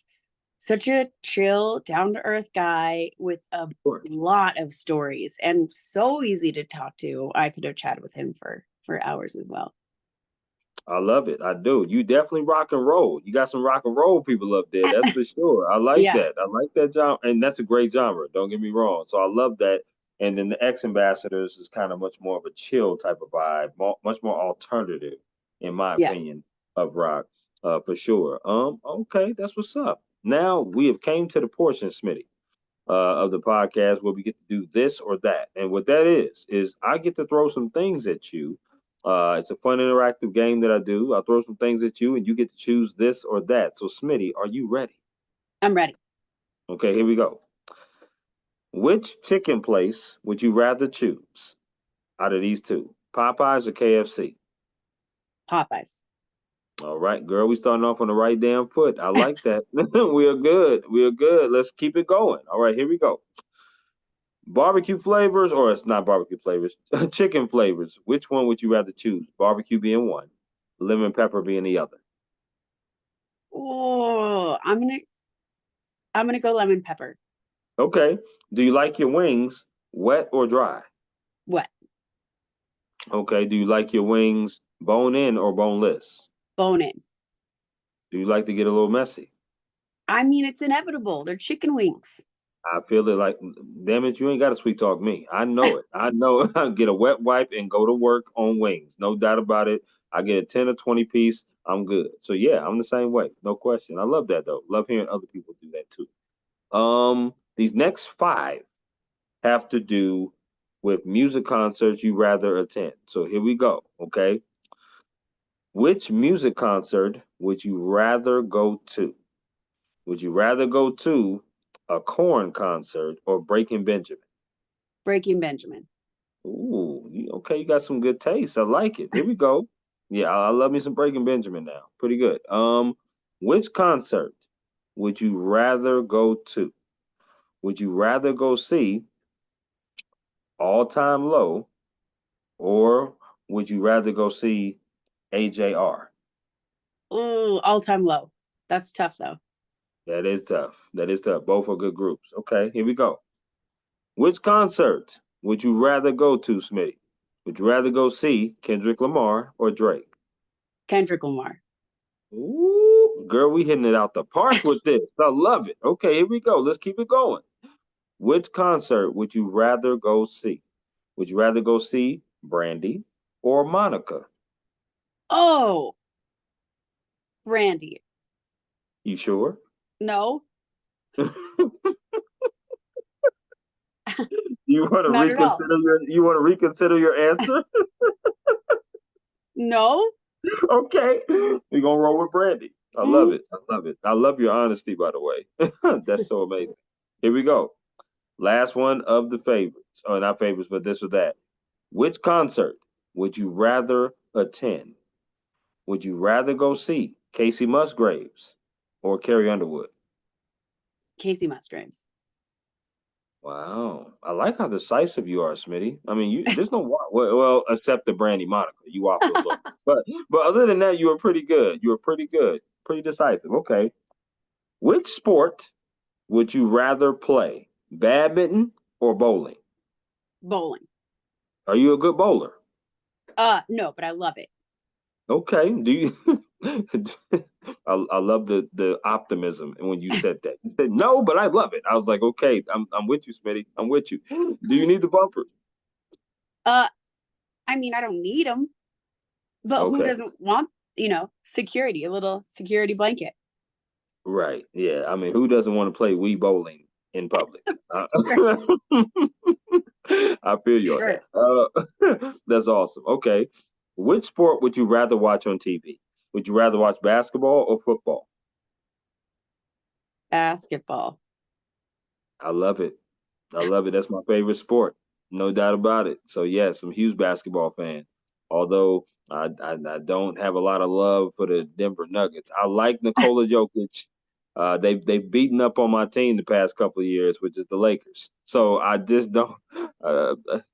[SPEAKER 2] such a chill, down to earth guy with a lot of stories and so easy to talk to. I could have chatted with him for hours as well.
[SPEAKER 1] I love it. I do. You definitely rock and roll. You got some rock and roll people up there. That's for sure. I like that. I like that genre. And that's a great genre. Don't get me wrong. So I love that. And then the Ex Ambassadors is kind of much more of a chill type of vibe, much more alternative, in my opinion, of rock, for sure. Okay, that's what's up. Now we have came to the portion, Smitty, of the podcast where we get to do this or that. And what that is I get to throw some things at you. It's a fun interactive game that I do. I'll throw some things at you and you get to choose this or that. So Smitty, are you ready?
[SPEAKER 2] I'm ready.
[SPEAKER 1] Okay, here we go. Which chicken place would you rather choose out of these two? Popeyes or KFC?
[SPEAKER 2] Popeyes.
[SPEAKER 1] All right, girl, we starting off on the right damn foot. I like that. We are good. We are good. Let's keep it going. All right, here we go. Barbecue flavors, or it's not barbecue flavors, chicken flavors. Which one would you rather choose? Barbecue being one, lemon pepper being the other.
[SPEAKER 2] Oh, I'm gonna go lemon pepper.
[SPEAKER 1] Okay. Do you like your wings wet or dry?
[SPEAKER 2] Wet.
[SPEAKER 1] Okay. Do you like your wings bone in or boneless?
[SPEAKER 2] Bone in.
[SPEAKER 1] Do you like to get a little messy?
[SPEAKER 2] I mean, it's inevitable. They're chicken wings.
[SPEAKER 1] I feel it like, damn it, you ain't got to sweet talk me. I know it. I know. Get a wet wipe and go to work on wings. No doubt about it. I get a 10 or 20 piece. I'm good. So yeah, I'm the same way. No question. I love that though. Love hearing other people do that too. These next 5 have to do with music concerts you rather attend. So here we go. Okay. Which music concert would you rather go to? Would you rather go to a Korn concert or Breaking Benjamin?
[SPEAKER 2] Breaking Benjamin.
[SPEAKER 1] Ooh, okay, you got some good taste. I like it. Here we go. Yeah, I love me some Breaking Benjamin now. Pretty good. Which concert would you rather go to? Would you rather go see All Time Low or would you rather go see AJR?
[SPEAKER 2] Oh, All Time Low. That's tough though.
[SPEAKER 1] That is tough. That is tough. Both are good groups. Okay, here we go. Which concert would you rather go to, Smitty? Would you rather go see Kendrick Lamar or Drake?
[SPEAKER 2] Kendrick Lamar.
[SPEAKER 1] Ooh, girl, we hitting it out the park with this. I love it. Okay, here we go. Let's keep it going. Which concert would you rather go see? Would you rather go see Brandy or Monica?
[SPEAKER 2] Oh, Brandy.
[SPEAKER 1] You sure?
[SPEAKER 2] No.
[SPEAKER 1] You want to reconsider your answer?
[SPEAKER 2] No.
[SPEAKER 1] Okay, we're gonna roll with Brandy. I love it. I love it. I love your honesty, by the way. That's so amazing. Here we go. Last one of the favorites. Oh, not favorites, but this or that. Which concert would you rather attend? Would you rather go see Casey Musgraves or Carrie Underwood?
[SPEAKER 2] Casey Musgraves.
[SPEAKER 1] Wow, I like how decisive you are, Smitty. I mean, there's no well, except the Brandy Monica, you waffle a little, but other than that, you were pretty good. You were pretty good, pretty decisive. Okay, which sport would you rather play, badminton or bowling?
[SPEAKER 2] Bowling.
[SPEAKER 1] Are you a good bowler?
[SPEAKER 2] No, but I love it.
[SPEAKER 1] Okay. Do you? I love the optimism, and when you said that, you said no, but I love it. I was like, okay, I'm with you, Smitty. I'm with you. Do you need the bumper?
[SPEAKER 2] I mean, I don't need them, but who
[SPEAKER 1] Okay.
[SPEAKER 2] doesn't want, security, a little security blanket?
[SPEAKER 1] Right. Yeah. I mean, who doesn't want to play Wii bowling in public?
[SPEAKER 2] Sure.
[SPEAKER 1] I feel you on
[SPEAKER 2] Sure.
[SPEAKER 1] that. That's awesome. Okay. Which sport would you rather watch on TV? Would you rather watch basketball or football?
[SPEAKER 2] Basketball.
[SPEAKER 1] I love it. I love it. That's my favorite sport. No doubt about it. So yes, I'm a huge basketball fan. Although I don't have a lot of love for the Denver Nuggets. I like Nikola Jokic. They've beaten up on my team the past couple of years, which is the Lakers. So I just don't.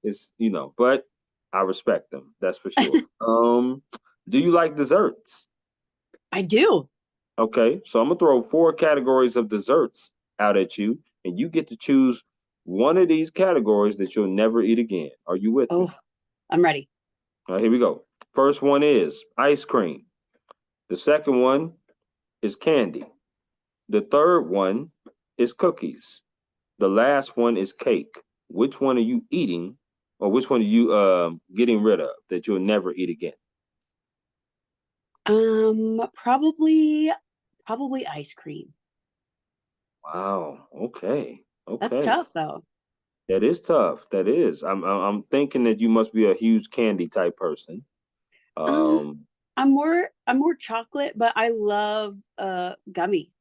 [SPEAKER 1] It's but I respect them. That's for sure. Do you like desserts?
[SPEAKER 2] I do.
[SPEAKER 1] Okay, so I'm gonna throw 4 categories of desserts out at you, and you get to choose one of these categories that you'll never eat again. Are you with me?
[SPEAKER 2] Oh, I'm ready.
[SPEAKER 1] All right, here we go. First one is ice cream. The second one is candy. The third one is cookies. The last one is cake. Which one are you eating, or which one are you getting rid of that you'll never eat again?
[SPEAKER 2] Probably ice cream.
[SPEAKER 1] Wow. Okay.
[SPEAKER 2] That's
[SPEAKER 1] Okay.
[SPEAKER 2] tough though.
[SPEAKER 1] That is tough. That is. I'm thinking that you must be a huge candy type person.
[SPEAKER 2] Um,
[SPEAKER 1] Um,
[SPEAKER 2] I'm more chocolate, but I love gummy,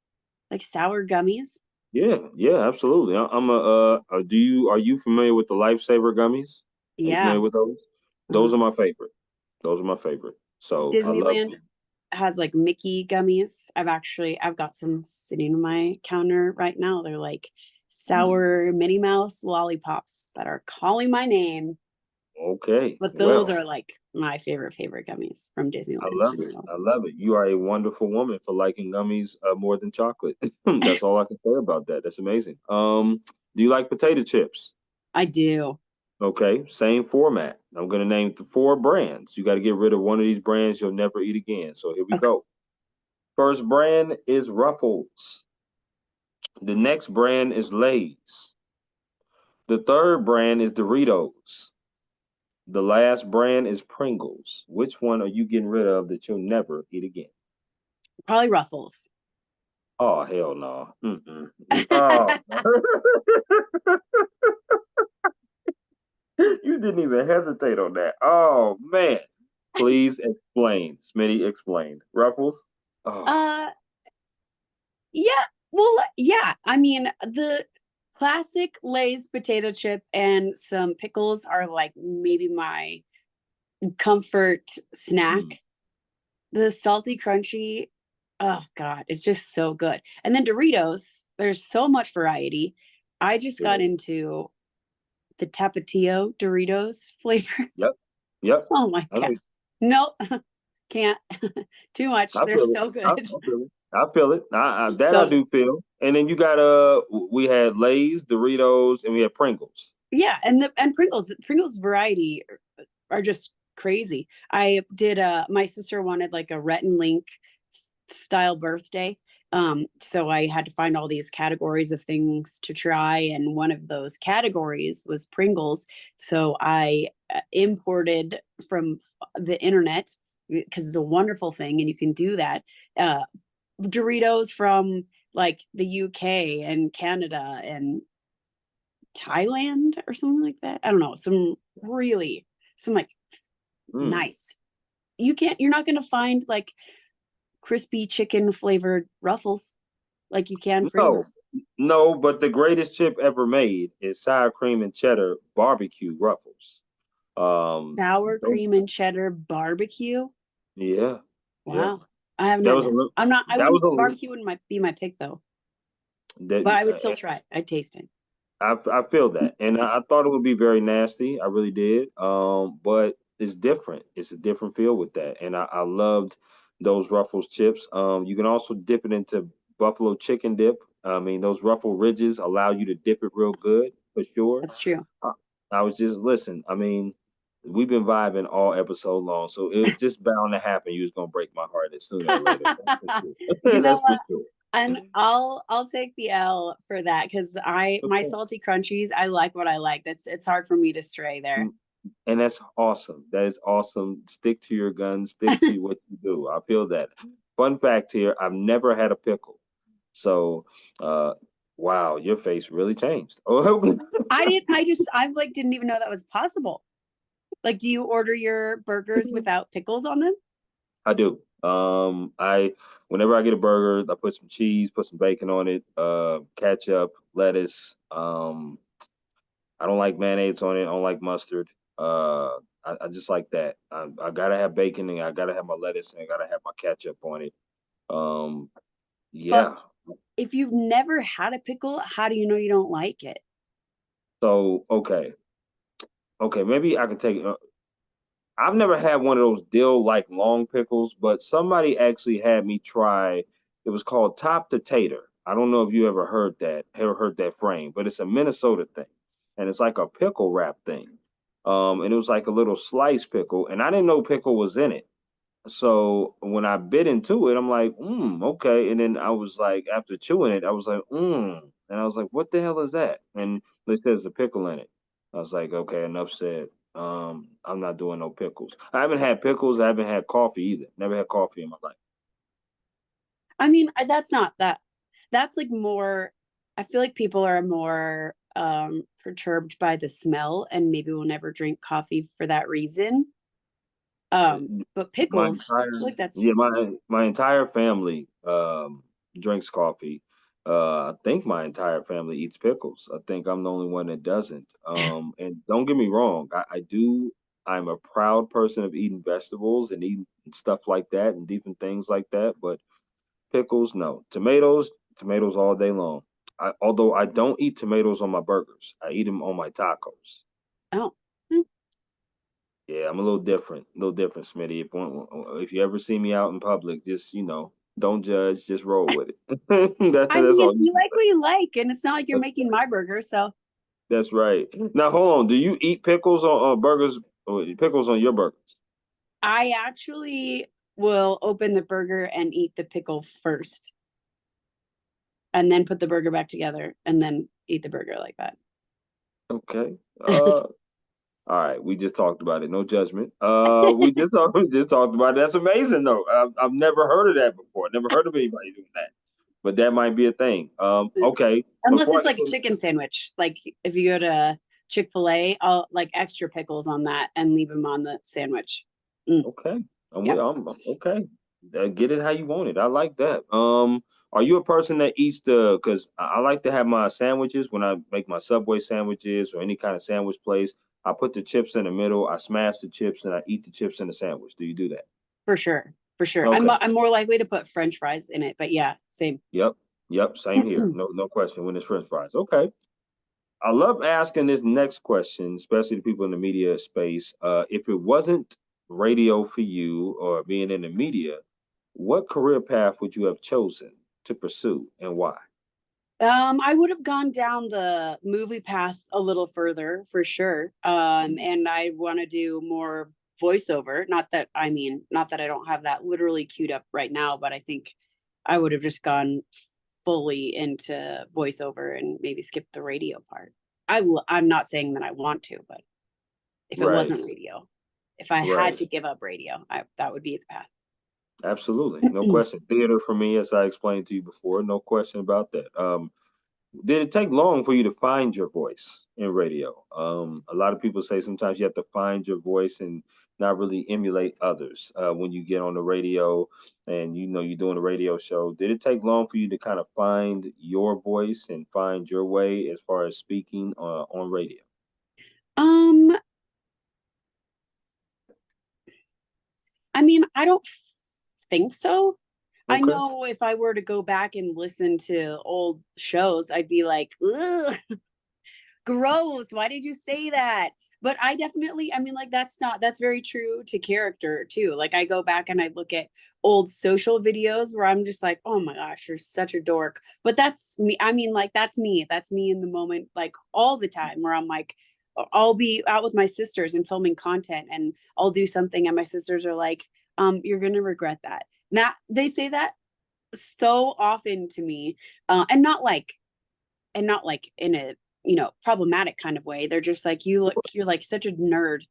[SPEAKER 2] like sour gummies.
[SPEAKER 1] yeah, yeah, absolutely. I'm are you familiar with the Lifesaver gummies? Are you
[SPEAKER 2] Yeah.
[SPEAKER 1] familiar with those? Those
[SPEAKER 2] Uh,
[SPEAKER 1] are my favorite. Those are my favorite. So I love
[SPEAKER 2] Disneyland
[SPEAKER 1] them.
[SPEAKER 2] has like Mickey gummies. I've got some sitting on my counter right now. They're like
[SPEAKER 1] Mm,
[SPEAKER 2] sour Minnie Mouse lollipops that are calling my name.
[SPEAKER 1] okay.
[SPEAKER 2] But those
[SPEAKER 1] Well,
[SPEAKER 2] are like my favorite gummies from
[SPEAKER 1] I
[SPEAKER 2] Disneyland
[SPEAKER 1] love
[SPEAKER 2] as
[SPEAKER 1] it.
[SPEAKER 2] well.
[SPEAKER 1] I love it. You are a wonderful woman for liking gummies more than chocolate. That's all I can say about that. That's amazing. Do you like potato chips?
[SPEAKER 2] I do.
[SPEAKER 1] Okay, same format. I'm going to name the 4 brands. You got to get rid of one of these brands you'll never eat again. So here we
[SPEAKER 2] Okay.
[SPEAKER 1] go. First brand is Ruffles. The next brand is Lay's. The third brand is Doritos. The last brand is Pringles. Which one are you getting rid of that you'll never eat again?
[SPEAKER 2] Probably Ruffles.
[SPEAKER 1] Oh, hell no. Mm-mm. Oh. You didn't even hesitate on that. Oh, man. Please explain. Smitty, explain. Ruffles? Oh.
[SPEAKER 2] uh yeah, well, yeah. I mean, the classic Lay's potato chip and some pickles are like maybe my comfort snack.
[SPEAKER 1] Mm.
[SPEAKER 2] The salty crunchy, oh god, it's just so good. And then Doritos, there's so much variety. I just got
[SPEAKER 1] Yeah.
[SPEAKER 2] into the Tapatio Doritos flavor.
[SPEAKER 1] Yep. Yep.
[SPEAKER 2] Oh my
[SPEAKER 1] I know.
[SPEAKER 2] god. Nope. Can't. Too much.
[SPEAKER 1] I
[SPEAKER 2] They're
[SPEAKER 1] feel it.
[SPEAKER 2] so
[SPEAKER 1] I
[SPEAKER 2] good.
[SPEAKER 1] feel it. I feel it. That I
[SPEAKER 2] So
[SPEAKER 1] do feel. And then you got we had Lay's, Doritos, and we had Pringles.
[SPEAKER 2] yeah, and Pringles variety are just crazy. I did my sister wanted like a Rhett and Link style birthday. So I had to find all these categories of things to try, and one of those categories was Pringles. So I imported from the internet because it's a wonderful thing, and you can do that. Uh, Doritos from like the UK and Canada and Thailand or something like that. I don't know. Some like
[SPEAKER 1] Mm.
[SPEAKER 2] nice. You're not going to find like crispy chicken flavored Ruffles like you can
[SPEAKER 1] No,
[SPEAKER 2] Pringles.
[SPEAKER 1] no, but the greatest chip ever made is sour cream and cheddar barbecue Ruffles.
[SPEAKER 2] Sour
[SPEAKER 1] Those-
[SPEAKER 2] cream and cheddar barbecue.
[SPEAKER 1] yeah, yeah.
[SPEAKER 2] Wow. I haven't
[SPEAKER 1] That
[SPEAKER 2] had
[SPEAKER 1] was a
[SPEAKER 2] that.
[SPEAKER 1] little.
[SPEAKER 2] I
[SPEAKER 1] That was
[SPEAKER 2] wouldn't,
[SPEAKER 1] a little.
[SPEAKER 2] barbecue wouldn't be my pick though,
[SPEAKER 1] That
[SPEAKER 2] but I would still try it. I'd taste it.
[SPEAKER 1] I feel that, and I thought it would be very nasty. I really did. But it's different. It's a different feel with that, and I loved those Ruffles chips. You can also dip it into buffalo chicken dip. I mean, those Ruffle ridges allow you to dip it real good for sure.
[SPEAKER 2] That's true.
[SPEAKER 1] I, I was just listen. I mean, we've been vibing all episode long, so it was just bound to happen. You was gonna break my heart sooner or later. That's for
[SPEAKER 2] You
[SPEAKER 1] sure.
[SPEAKER 2] know
[SPEAKER 1] That's for
[SPEAKER 2] what?
[SPEAKER 1] sure.
[SPEAKER 2] And I'll take the L for that because I my
[SPEAKER 1] Okay.
[SPEAKER 2] salty crunchies, I like what I like. It's hard for me to stray there.
[SPEAKER 1] And that's awesome. That is awesome. Stick to your guns. Stick to what you do. I feel that. Fun fact here: I've never had a pickle. So, wow, your face really changed. Oh,
[SPEAKER 2] I like didn't even know that was possible. Like, do you order your burgers without pickles on them?
[SPEAKER 1] I do. I whenever I get a burger, I put some cheese, put some bacon on it, ketchup, lettuce. I don't like mayonnaise on it. I don't like mustard. I just like that. I gotta have bacon and I gotta have my lettuce and I gotta have my ketchup on it. Um,
[SPEAKER 2] But
[SPEAKER 1] yeah.
[SPEAKER 2] if you've never had a pickle, how do you know you don't like it?
[SPEAKER 1] So okay, maybe I can take. I've never had one of those dill like long pickles, but somebody actually had me try. It was called Top the Tater. I don't know if you ever heard that frame, but it's a Minnesota thing, and it's like a pickle wrap thing. And it was like a little sliced pickle, and I didn't know pickle was in it. So when I bit into it, I'm like, okay. And then I was like, after chewing it, I was like, and I was like, what the hell is that? And it says a pickle in it. I was like, okay, enough said. I'm not doing no pickles. I haven't had pickles. I haven't had coffee either. Never had coffee in my life.
[SPEAKER 2] I mean, that's not that. That's like more. I feel like people are more perturbed by the smell and maybe will never drink coffee for that reason. But
[SPEAKER 1] My
[SPEAKER 2] pickles, I
[SPEAKER 1] entire
[SPEAKER 2] feel like that's
[SPEAKER 1] yeah, my entire family drinks coffee. I think my entire family eats pickles. I think I'm the only one that doesn't. And don't get me wrong, I do. I'm a proud person of eating vegetables and eating stuff like that and different things like that. But pickles, no. Tomatoes all day long. Although I don't eat tomatoes on my burgers, I eat them on my tacos.
[SPEAKER 2] oh. Hmm.
[SPEAKER 1] Yeah, I'm a little different, Smitty. If you ever see me out in public, just don't judge, just roll with it.
[SPEAKER 2] I
[SPEAKER 1] That's
[SPEAKER 2] mean,
[SPEAKER 1] all you
[SPEAKER 2] you
[SPEAKER 1] can
[SPEAKER 2] like
[SPEAKER 1] say.
[SPEAKER 2] what you like, and it's not like you're
[SPEAKER 1] That's,
[SPEAKER 2] making my burger. So
[SPEAKER 1] that's right. Now, hold on. Do you eat pickles on burgers or pickles on your burgers?
[SPEAKER 2] I actually will open the burger and eat the pickle first, and then put the burger back together, and then eat the burger like that.
[SPEAKER 1] Okay. All right. We just talked about it. No judgment. We just talked about it. That's amazing, though. I've never heard of that before. Never heard of anybody doing that. But that might be a thing. Okay.
[SPEAKER 2] Unless
[SPEAKER 1] Before I
[SPEAKER 2] it's
[SPEAKER 1] get
[SPEAKER 2] like a chicken sandwich. Like if you go to Chick-fil-A, I'll like extra pickles on that and leave them on the sandwich. Mm,
[SPEAKER 1] Okay.
[SPEAKER 2] yep.
[SPEAKER 1] I'm okay. Get it how you want it. I like that. Are you a person that eats because I like to have my sandwiches when I make my Subway sandwiches or any kind of sandwich place. I put the chips in the middle, I smash the chips, and I eat the chips in the sandwich. Do you do that?
[SPEAKER 2] For sure. For sure.
[SPEAKER 1] Okay.
[SPEAKER 2] I'm more likely to put French fries in it, but yeah, same.
[SPEAKER 1] Yep. Yep. Same here. No question. When it's French fries. Okay. I love asking this next question, especially the people in the media space. If it wasn't radio for you or being in the media, what career path would you have chosen to pursue and why?
[SPEAKER 2] I would have gone down the movie path a little further for sure. And I want to do more voiceover. Not that I don't have that literally queued up right now, but I think I would have just gone fully into voiceover and maybe skip the radio part. I'm not saying that I want to, but if it
[SPEAKER 1] Right,
[SPEAKER 2] wasn't radio, if I had
[SPEAKER 1] right.
[SPEAKER 2] to give up radio, that would be the path.
[SPEAKER 1] Absolutely. No question. Theater for me, as I explained to you before, no question about that. Did it take long for you to find your voice in radio? A lot of people say sometimes you have to find your voice and not really emulate others when you get on the radio and you're doing a radio show. Did it take long for you to kind of find your voice and find your way as far as speaking on radio?
[SPEAKER 2] um, I mean, I don't think so. I
[SPEAKER 1] Okay.
[SPEAKER 2] know if I were to go back and listen to old shows, I'd be like, ugh, gross. Why did you say that? But I definitely, I mean, like, that's very true to character too. Like, I go back and I look at old social videos where I'm just like, oh my gosh, you're such a dork. But that's me. I mean, like, that's me. That's me in the moment, like, all the time where I'm like, I'll be out with my sisters and filming content and I'll do something. And my sisters are like, you're going to regret that. Now, they say that so often to me, and not like in a problematic kind of way. They're just like, you're like such a nerd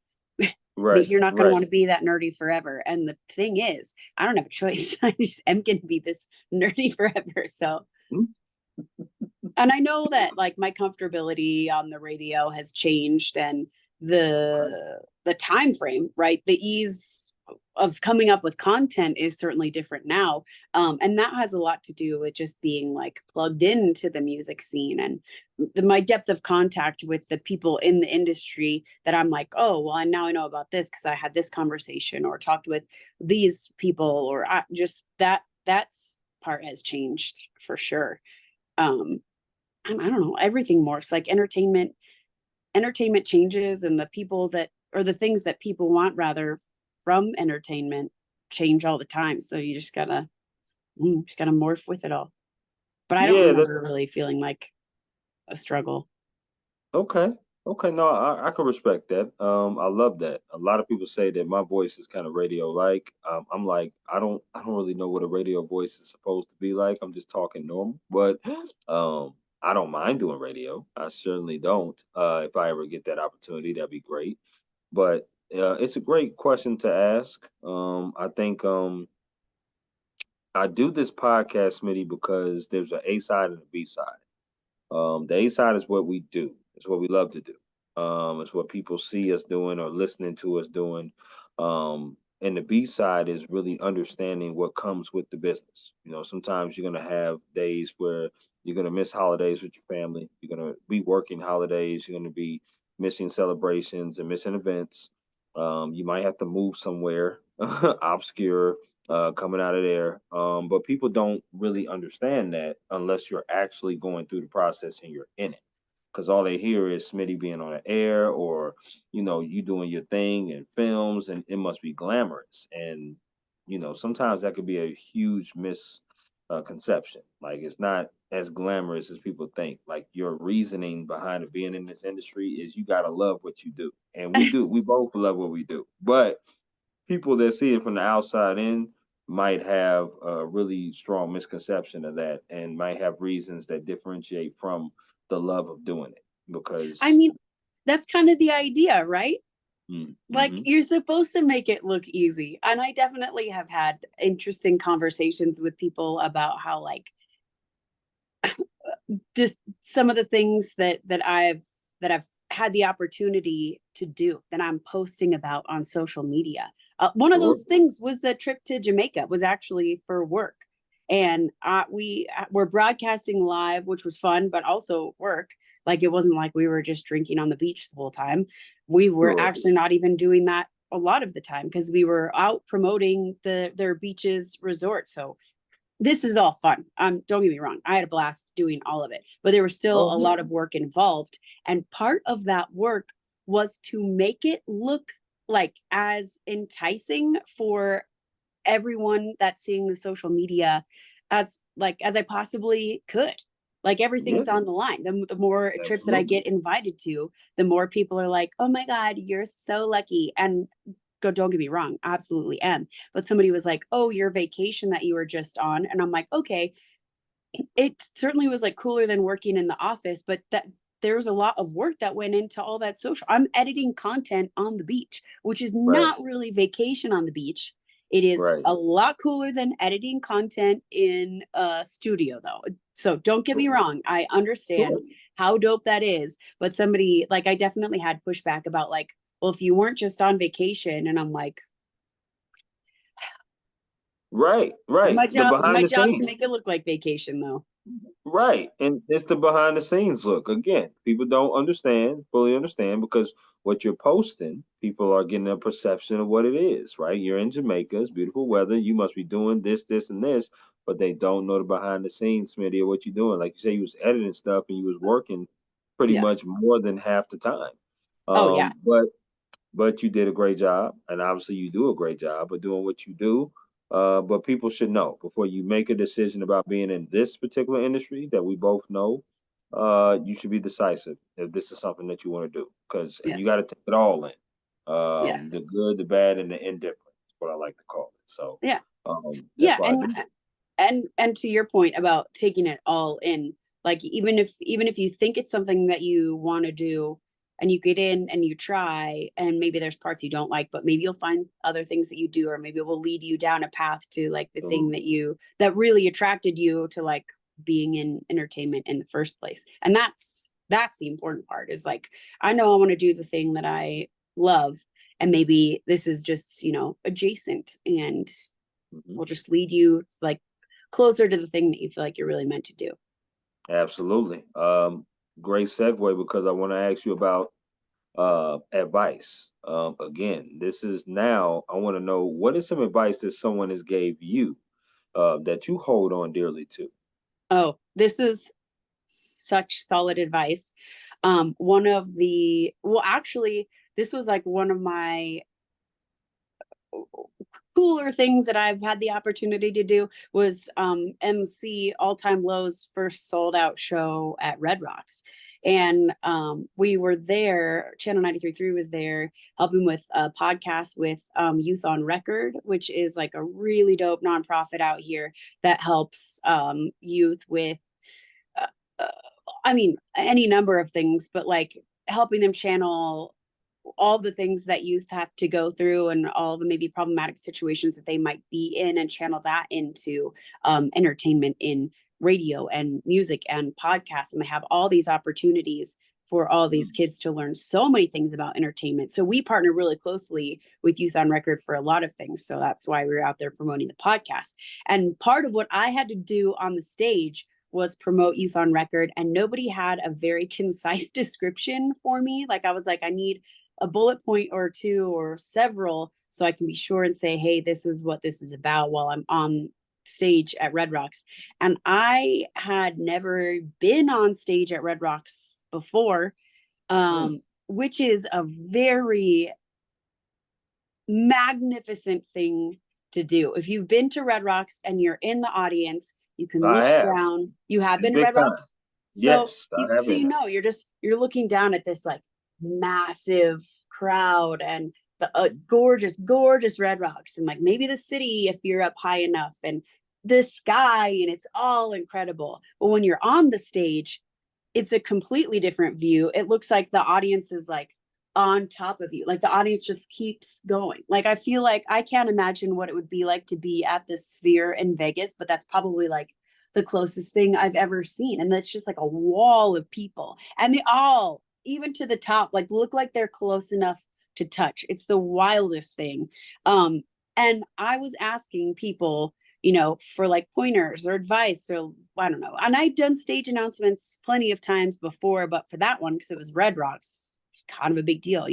[SPEAKER 1] Right.
[SPEAKER 2] but you're not going to
[SPEAKER 1] Right.
[SPEAKER 2] want to be that nerdy forever. And the thing is, I don't have a choice. I just am going to be this nerdy forever. So,
[SPEAKER 1] Mm.
[SPEAKER 2] and I know that like my comfortability on the radio has changed, and the time frame, right? The ease of coming up with content is certainly different now. And that has a lot to do with just being like plugged into the music scene, and my depth of contact with the people in the industry that I'm like, oh, well, and now I know about this because I had this conversation or talked with these people, or just that's part has changed for sure. Um, I don't know, everything morphs, like entertainment changes, and the people that, or the things that people want rather from entertainment, change all the time. So you just gotta morph with it all. But I don't
[SPEAKER 1] Yeah.
[SPEAKER 2] remember really feeling like a struggle.
[SPEAKER 1] Okay. Okay. No, I can respect that. I love that. A lot of people say that my voice is kind of radio like. I'm like, I don't really know what a radio voice is supposed to be like. I'm just talking normal, but I don't mind doing radio. I certainly don't. If I ever get that opportunity, that'd be great. But it's a great question to ask. I think I do this podcast, Smitty, because there's an A side and a B side. The A side is what we do. It's what we love to do. It's what people see us doing or listening to us doing. And the B side is really understanding what comes with the business. You know, sometimes you're gonna have days where you're gonna miss holidays with your family. You're gonna be working holidays. You're gonna be missing celebrations and missing events. You might have to move somewhere obscure coming out of there. But people don't really understand that unless you're actually going through the process and you're in it. Because all they hear is Smitty being on the air, or you doing your thing in films, and it must be glamorous. And sometimes that could be a huge misconception. Like, it's not as glamorous as people think. Like, your reasoning behind it being in this industry is you gotta love what you do, and we do. We both love what we do, but people that see it from the outside in might have a really strong misconception of that, and might have reasons that differentiate from the love of doing it
[SPEAKER 2] I
[SPEAKER 1] because
[SPEAKER 2] mean, that's kind of the idea, right? Like
[SPEAKER 1] mm-hmm.
[SPEAKER 2] you're supposed to make it look easy. And I definitely have had interesting conversations with people about how like just some of the things that I've had the opportunity to do that I'm posting about on social media. One of
[SPEAKER 1] Sure.
[SPEAKER 2] those things was the trip to Jamaica was actually for work, and we were broadcasting live, which was fun, but also work. Like it wasn't like we were just drinking on the beach the whole time. We were
[SPEAKER 1] Sure.
[SPEAKER 2] actually not even doing that a lot of the time because we were out promoting their beaches resort. So this is all fun. Don't get me wrong. I had a blast doing all of it, but there was still
[SPEAKER 1] Oh
[SPEAKER 2] a
[SPEAKER 1] yeah.
[SPEAKER 2] lot of work involved. And part of that work was to make it look like as enticing for everyone that's seeing the social media as I possibly could. Like
[SPEAKER 1] Yeah.
[SPEAKER 2] everything's on the line. The more trips that I
[SPEAKER 1] Absolutely.
[SPEAKER 2] get invited to, the more people are like, "Oh my God, you're so lucky." And don't get me wrong, I absolutely am. But somebody was like, "Oh, your vacation that you were just on," and I'm like, "Okay." It certainly was like cooler than working in the office, but that there was a lot of work that went into all that social. I'm editing content on the beach, which is
[SPEAKER 1] Right.
[SPEAKER 2] not really vacation on the beach. It is
[SPEAKER 1] Right.
[SPEAKER 2] a lot cooler than editing content in a studio, though. So don't get me
[SPEAKER 1] Sure.
[SPEAKER 2] wrong. I understand
[SPEAKER 1] Sure.
[SPEAKER 2] how dope that is. But somebody, like, I definitely had pushback about, like, well, if you weren't just on vacation, and I'm like,
[SPEAKER 1] Right. Right. The
[SPEAKER 2] it's my
[SPEAKER 1] behind the
[SPEAKER 2] job to
[SPEAKER 1] scenes.
[SPEAKER 2] make it look like vacation, though.
[SPEAKER 1] Right. And it's the behind the scenes look. Again, people don't fully understand, because what you're posting, people are getting a perception of what it is, right? You're in Jamaica, it's beautiful weather, you must be doing this, this, and this, but they don't know the behind the scenes, Smitty, of what you're doing. Like you say, you was editing stuff and you was working pretty
[SPEAKER 2] Yeah.
[SPEAKER 1] much more than half the time.
[SPEAKER 2] Oh, yeah.
[SPEAKER 1] But you did a great job, and obviously you do a great job of doing what you do. But people should know before you make a decision about being in this particular industry that we both know. You should be decisive if this is something that you want to do, and
[SPEAKER 2] Yeah.
[SPEAKER 1] you got to take it all in,
[SPEAKER 2] Yeah.
[SPEAKER 1] the good, the bad, and the indifferent. Is what I like to call it. So
[SPEAKER 2] Yeah.
[SPEAKER 1] that's
[SPEAKER 2] Yeah.
[SPEAKER 1] why I do it.
[SPEAKER 2] And to your point about taking it all in, like even if you think it's something that you want to do and you get in and you try, and maybe there's parts you don't like, but maybe you'll find other things that you do, or maybe it will lead you down a path to like the thing that really attracted you to like being in entertainment in the first place. And that's the important part, is like, I know I want to do the thing that I love, and maybe this is just, adjacent, and will just lead you like closer to the thing that you feel like you're really meant to do.
[SPEAKER 1] Absolutely. Great segue, because I want to ask you about advice. Again, this is now, I want to know, what is some advice that someone has gave you that you hold on dearly to?
[SPEAKER 2] Oh, this is such solid advice. Actually, this was like one of my cooler things that I've had the opportunity to do was MC All Time Low's first sold out show at Red Rocks. And we were there, Channel 93.3 was there helping with a podcast with Youth on Record, which is like a really dope nonprofit out here that helps youth with any number of things, but like helping them channel all the things that youth have to go through and all the maybe problematic situations that they might be in, and channel that into entertainment in radio and music and podcasts. And they have all these opportunities for all these kids to learn so many things about entertainment. So we partner really closely with Youth on Record for a lot of things. So that's why we were out there promoting the podcast. And part of what I had to do on the stage was promote Youth on Record, and nobody had a very concise description for me. Like, I was like, I need a bullet point or two or several so I can be sure and say, hey, this is what this is about while I'm on stage at Red Rocks. And I had never been on stage at Red Rocks before, which is a very magnificent thing to do. If you've been to Red Rocks and you're in the audience, you can look down. You have been to Red Rocks? So,
[SPEAKER 1] Yes, I have been.
[SPEAKER 2] You're looking down at this like massive crowd and the gorgeous Red Rocks, and like maybe the city if you're up high enough, and the sky, and it's all incredible. But when you're on the stage, it's a completely different view. It looks like the audience is like on top of you. Like the audience just keeps going. Like, I feel like I can't imagine what it would be like to be at the Sphere in Vegas, but that's probably like the closest thing I've ever seen. And that's just like a wall of people, and they all, even to the top, like look like they're close enough to touch. It's the wildest thing. And I was asking people, for like pointers or advice, or I don't know. And I'd done stage announcements plenty of times before, but for that one, because it was Red Rocks, kind of a big deal,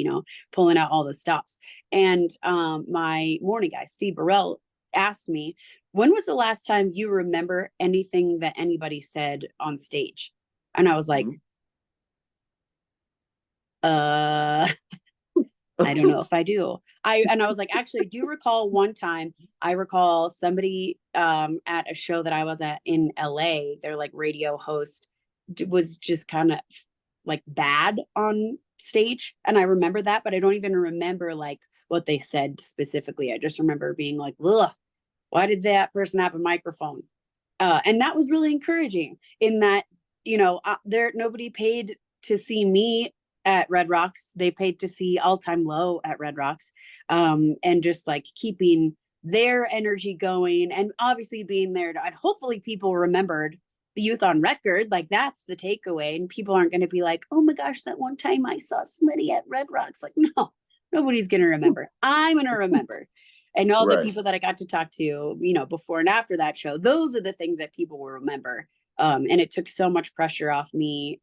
[SPEAKER 2] pulling out all the stops. And my morning guy, Steve Burrell, asked me, when was the last time you remember anything that anybody said on stage? And I was like, I don't know if I do. I was like, actually, I do recall one time. I recall somebody at a show that I was at in LA, their like radio host was just kind of like bad on stage. And I remember that, but I don't even remember like what they said specifically. I just remember being like, ugh, why did that person have a microphone? And that was really encouraging in that, nobody paid to see me at Red Rocks. They paid to see All Time Low at Red Rocks, and just like keeping their energy going, and obviously being there and hopefully people remembered the Youth on Record. Like, that's the takeaway, and people aren't going to be like, oh my gosh, that one time I saw Smitty at Red Rocks. Like, no, nobody's going to remember. I'm going to remember. And all the people that I got to talk to, before and after that show, those are the things that people will remember. And it took so much pressure off me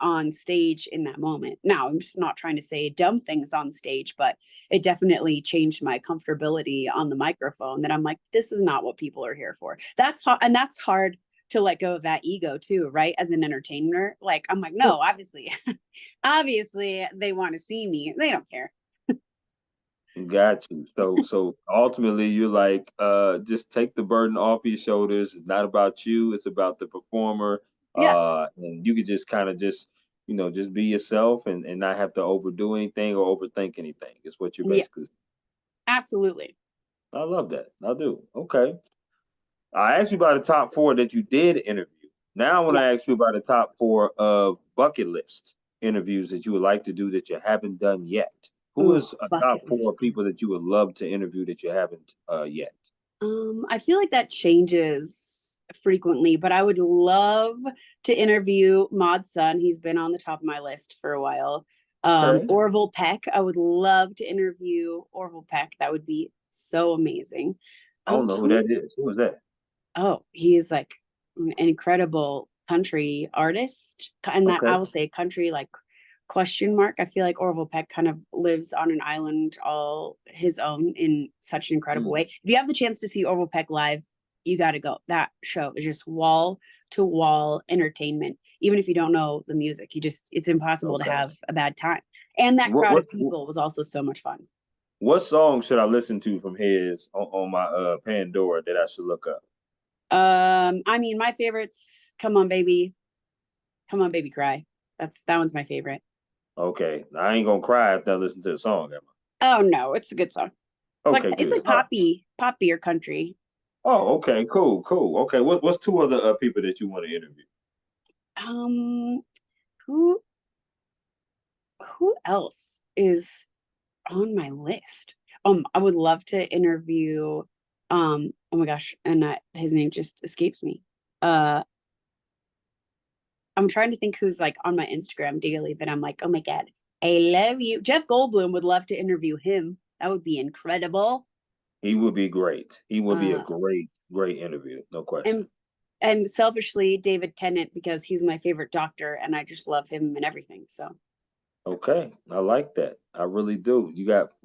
[SPEAKER 2] on stage in that moment. Now, I'm just not trying to say dumb things on stage, but it definitely changed my comfortability on the microphone, that I'm like, this is not what people are here for. That's hard. And that's hard to let go of that ego too, right? As an entertainer, like, I'm like, no, obviously they want to see me. They don't care.
[SPEAKER 1] Got you. So ultimately you're like, just take the burden off your shoulders. It's not about you, it's about the performer.
[SPEAKER 2] Yeah.
[SPEAKER 1] And you could just kind of just be yourself and not have to overdo anything or overthink anything. Is what you're basically saying.
[SPEAKER 2] Absolutely.
[SPEAKER 1] I love that. I do. Okay. I asked you about the top 4 that you did interview. Now I want to ask you about the top 4 of bucket list interviews that you would like to do that you haven't done yet? Who
[SPEAKER 2] Ooh,
[SPEAKER 1] is a top
[SPEAKER 2] bucket list.
[SPEAKER 1] 4 people that you would love to interview that you haven't yet?
[SPEAKER 2] I feel like that changes frequently, but I would love to interview Mod's son. He's been on the top of my list for a while.
[SPEAKER 1] Okay.
[SPEAKER 2] Orville Peck. I would love to interview Orville Peck. That would be so amazing.
[SPEAKER 1] I don't know who that is. Who is that?
[SPEAKER 2] Oh, he is like an incredible country artist. And that
[SPEAKER 1] Okay.
[SPEAKER 2] I will say country like question mark. I feel like Orville Peck kind of lives on an island all his own in such an incredible way. If you have the chance to see Orville Peck live, you got to go. That show is just wall to wall entertainment. Even if you don't know the music, it's impossible to have a bad time. And that crowd of people was also so much fun.
[SPEAKER 1] What song should I listen to from his on my Pandora that I should look up?
[SPEAKER 2] I mean, my favorites, Come On Baby Cry. That one's my favorite.
[SPEAKER 1] Okay. I ain't gonna cry after I listen to the song, am
[SPEAKER 2] I? Oh no, it's a good song. It's like poppy or country.
[SPEAKER 1] Oh, okay, cool. Okay, what's 2 other people that you want to interview?
[SPEAKER 2] Who else is on my list? I would love to interview. Oh my gosh, and his name just escapes me. I'm trying to think who's like on my Instagram daily that I'm like, oh my God, I love you. Jeff Goldblum, would love to interview him. That would be incredible.
[SPEAKER 1] He would be great. He would be a great interview, no question.
[SPEAKER 2] And selfishly, David Tennant, because he's my favorite doctor and I just love him and everything. So
[SPEAKER 1] Okay, I like that. I really do.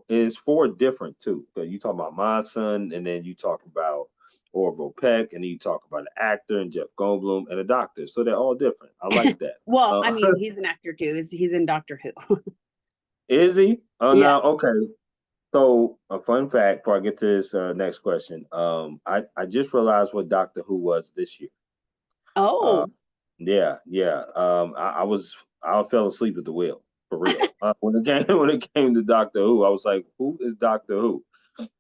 [SPEAKER 1] It's 4 different too. But you talk about my son, and then you talk about Orville Peck, and then you talk about an actor and Jeff Goldblum and a doctor. So they're all different. I like that.
[SPEAKER 2] Well, I mean, he's an actor too. He's in Doctor Who.
[SPEAKER 1] Is he? Oh,
[SPEAKER 2] Yeah.
[SPEAKER 1] now okay. So a fun fact before I get to this next question. I just realized what Doctor Who was this year.
[SPEAKER 2] Oh.
[SPEAKER 1] Yeah. I fell asleep at the wheel for real. When it came to Doctor Who, I was like, who is Doctor Who?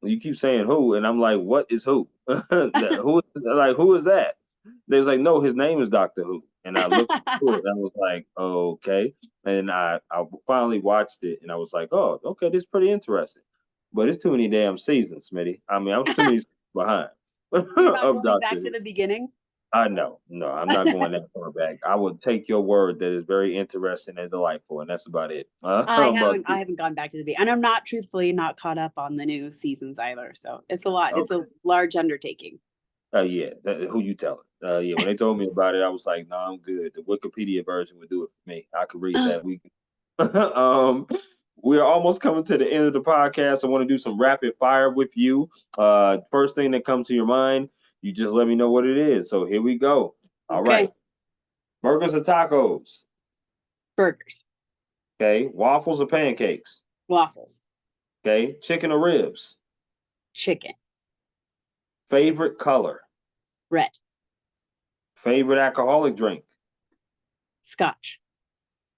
[SPEAKER 1] You keep saying who, and I'm like, what is who? Who is that? They was like, no, his name is Doctor Who. And I looked through it and I was like, okay. And I finally watched it and I was like, oh, okay, this is pretty interesting. But it's too many damn seasons, Smitty. I mean, I'm too many behind.
[SPEAKER 2] You're not going back to the beginning?
[SPEAKER 1] No, I'm not going that far back. I will take your word that is very interesting and delightful, and that's about it.
[SPEAKER 2] I haven't gone back to the beginning, and I'm not caught up on the new seasons either. So it's a lot. Okay. It's a large undertaking.
[SPEAKER 1] Yeah. Who you telling? Yeah. When they told me about it, I was like, no, I'm good. The Wikipedia version would do it for me. I could read that. We are almost coming to the end of the podcast. I want to do some rapid fire with you. First thing that comes to your mind, you just let me know what it is. So here we go. All right. Burgers or tacos?
[SPEAKER 2] Burgers.
[SPEAKER 1] Okay. Waffles or pancakes?
[SPEAKER 2] Waffles.
[SPEAKER 1] Okay. Chicken or ribs?
[SPEAKER 2] Chicken.
[SPEAKER 1] Favorite color?
[SPEAKER 2] Red.
[SPEAKER 1] Favorite alcoholic drink?
[SPEAKER 2] Scotch.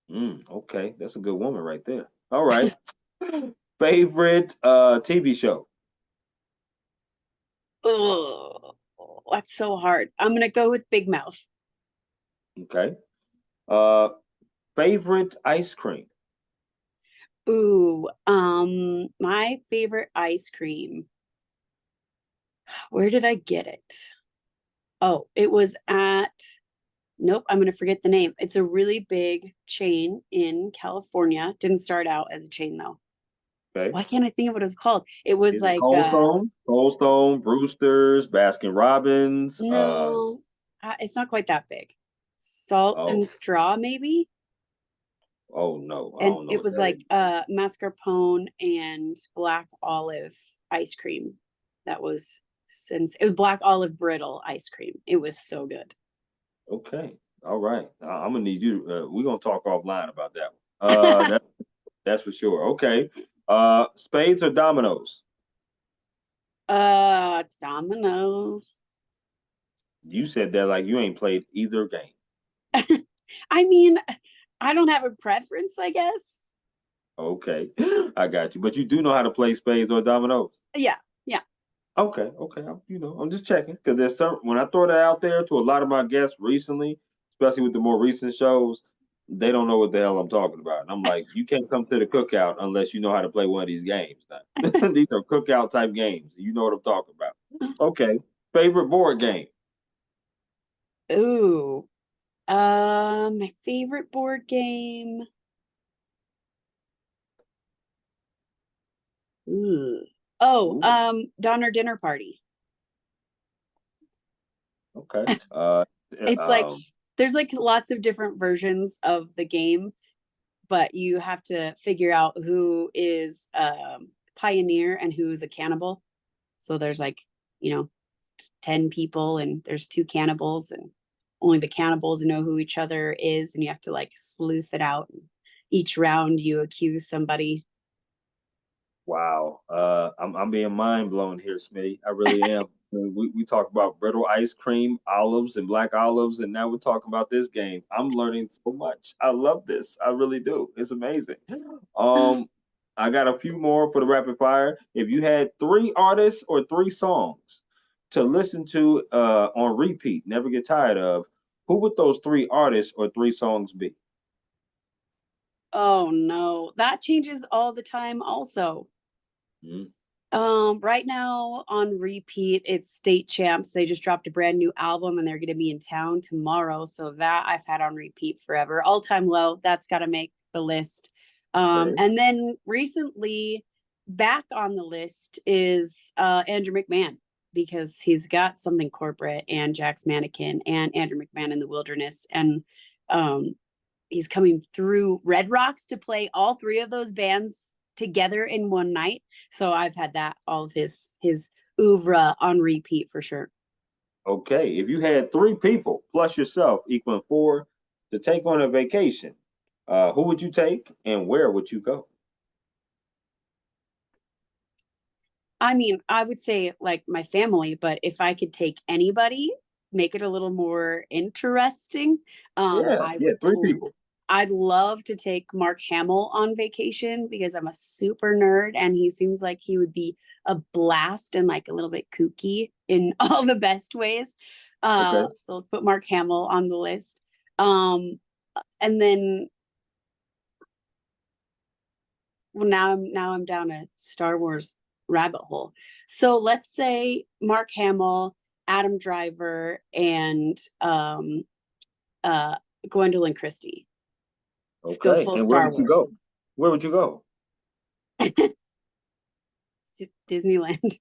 [SPEAKER 1] Okay. That's a good woman right there. All right. Favorite TV show?
[SPEAKER 2] Oh, that's so hard. I'm going to go with Big Mouth.
[SPEAKER 1] Okay. Favorite ice cream?
[SPEAKER 2] Ooh, my favorite ice cream. Where did I get it? Oh, it was nope, I'm going to forget the name. It's a really big chain in California. Didn't start out as a chain though. Okay. Why can't I think of what it was called? It was like
[SPEAKER 1] Cold Stone, Brewster's, Baskin Robbins.
[SPEAKER 2] No, it's not quite that big. Salt and Straw, maybe.
[SPEAKER 1] Oh no!
[SPEAKER 2] And it was like mascarpone and black olive ice cream. It was black olive brittle ice cream. It was so good.
[SPEAKER 1] Okay, all right. I'm gonna need you. We're gonna talk offline about that one. That's for sure. Okay. Spades or dominoes?
[SPEAKER 2] Dominoes.
[SPEAKER 1] You said that like you ain't played either game.
[SPEAKER 2] I mean, I don't have a preference, I guess.
[SPEAKER 1] Okay, I got you. But you do know how to play spades or dominoes?
[SPEAKER 2] Yeah.
[SPEAKER 1] Okay. I'm just checking because there's when I throw that out there to a lot of my guests recently, especially with the more recent shows, they don't know what the hell I'm talking about. And I'm like, you can't come to the cookout unless you know how to play one of these games. Now. These are cookout type games. You know what I'm talking about. Okay. Favorite board game?
[SPEAKER 2] Ooh. My favorite board game. Ooh. Oh,
[SPEAKER 1] Ooh.
[SPEAKER 2] Donner Dinner Party.
[SPEAKER 1] Okay.
[SPEAKER 2] It's like there's like lots of different versions of the game, but you have to figure out who is pioneer and who is a cannibal. So there's like, 10 people and there's 2 cannibals and only the cannibals know who each other is, and you have to like sleuth it out. Each round you accuse somebody.
[SPEAKER 1] Wow. I'm being mind blown here, Smitty. I really am. We talk about brittle ice cream, olives, and black olives, and now we're talking about this game. I'm learning so much. I love this. I really do. It's amazing. I got a few more for the rapid fire. If you had 3 artists or 3 songs to listen to on repeat, never get tired of, who would those 3 artists or 3 songs be?
[SPEAKER 2] Oh no, that changes all the time also.
[SPEAKER 1] Mm.
[SPEAKER 2] Right now on repeat, it's State Champs. They just dropped a brand new album and they're going to be in town tomorrow. So that I've had on repeat forever. All Time Low, that's got to make the list.
[SPEAKER 1] Okay.
[SPEAKER 2] And then recently back on the list is Andrew McMahon, because he's got Something Corporate and Jack's Mannequin and Andrew McMahon in the Wilderness. And he's coming through Red Rocks to play all 3 of those bands together in one night. So I've had that, all of his oeuvre on repeat for sure.
[SPEAKER 1] Okay, if you had 3 people plus yourself equaling 4 to take on a vacation, who would you take and where would you go?
[SPEAKER 2] I mean, I would say like my family, but if I could take anybody, make it a little more interesting,
[SPEAKER 1] Yeah,
[SPEAKER 2] I
[SPEAKER 1] yeah,
[SPEAKER 2] would
[SPEAKER 1] 3 people.
[SPEAKER 2] I'd love to take Mark Hamill on vacation because I'm a super nerd and he seems like he would be a blast and like a little bit kooky in all the best ways.
[SPEAKER 1] Okay.
[SPEAKER 2] So let's put Mark Hamill on the list. And then now I'm down a Star Wars rabbit hole. So let's say Mark Hamill, Adam Driver, and Gwendolyn Christie. Go
[SPEAKER 1] Okay,
[SPEAKER 2] full
[SPEAKER 1] and where
[SPEAKER 2] Star
[SPEAKER 1] would you
[SPEAKER 2] Wars.
[SPEAKER 1] go? Where would you go?
[SPEAKER 2] Disneyland.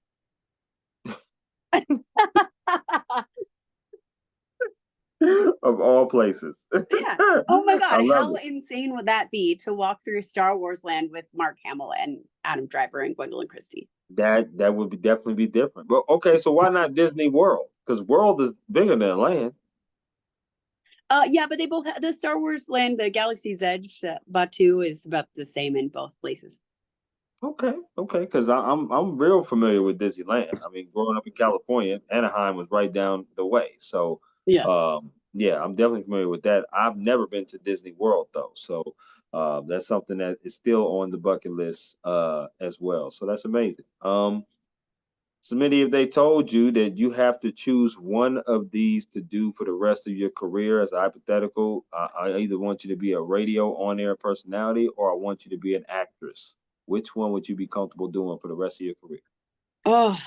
[SPEAKER 1] Of all places.
[SPEAKER 2] Yeah. Oh my
[SPEAKER 1] I
[SPEAKER 2] God.
[SPEAKER 1] love
[SPEAKER 2] How
[SPEAKER 1] it.
[SPEAKER 2] insane would that be to walk through Star Wars land with Mark Hamill and Adam Driver and Gwendolyn Christie?
[SPEAKER 1] That would definitely be different. But okay, so why not Disney World? Because World is bigger than land.
[SPEAKER 2] Yeah, but they both have the Star Wars land, the Galaxy's Edge, Batu is about the same in both places.
[SPEAKER 1] Okay, okay, because I'm real familiar with Disneyland. I mean, growing up in California, Anaheim was right down the way. So,
[SPEAKER 2] Yeah.
[SPEAKER 1] yeah, I'm definitely familiar with that. I've never been to Disney World though, so that's something that is still on the bucket list as well. So that's amazing. Smitty, if they told you that you have to choose one of these to do for the rest of your career as a hypothetical, I either want you to be a radio on-air personality or I want you to be an actress. Which one would you be comfortable doing for the rest of your career?
[SPEAKER 2] Oh,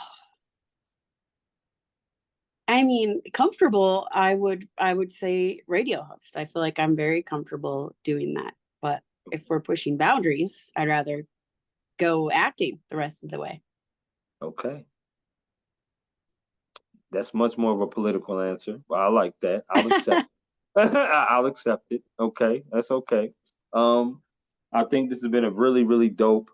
[SPEAKER 2] I mean, comfortable, I would say radio host. I feel like I'm very comfortable doing that. But if we're pushing boundaries, I'd rather go acting the rest of the way.
[SPEAKER 1] Okay. That's much more of a political answer, but I like that. I'll accept. I'll accept it. Okay, that's okay. Um, I think this has been a really, really dope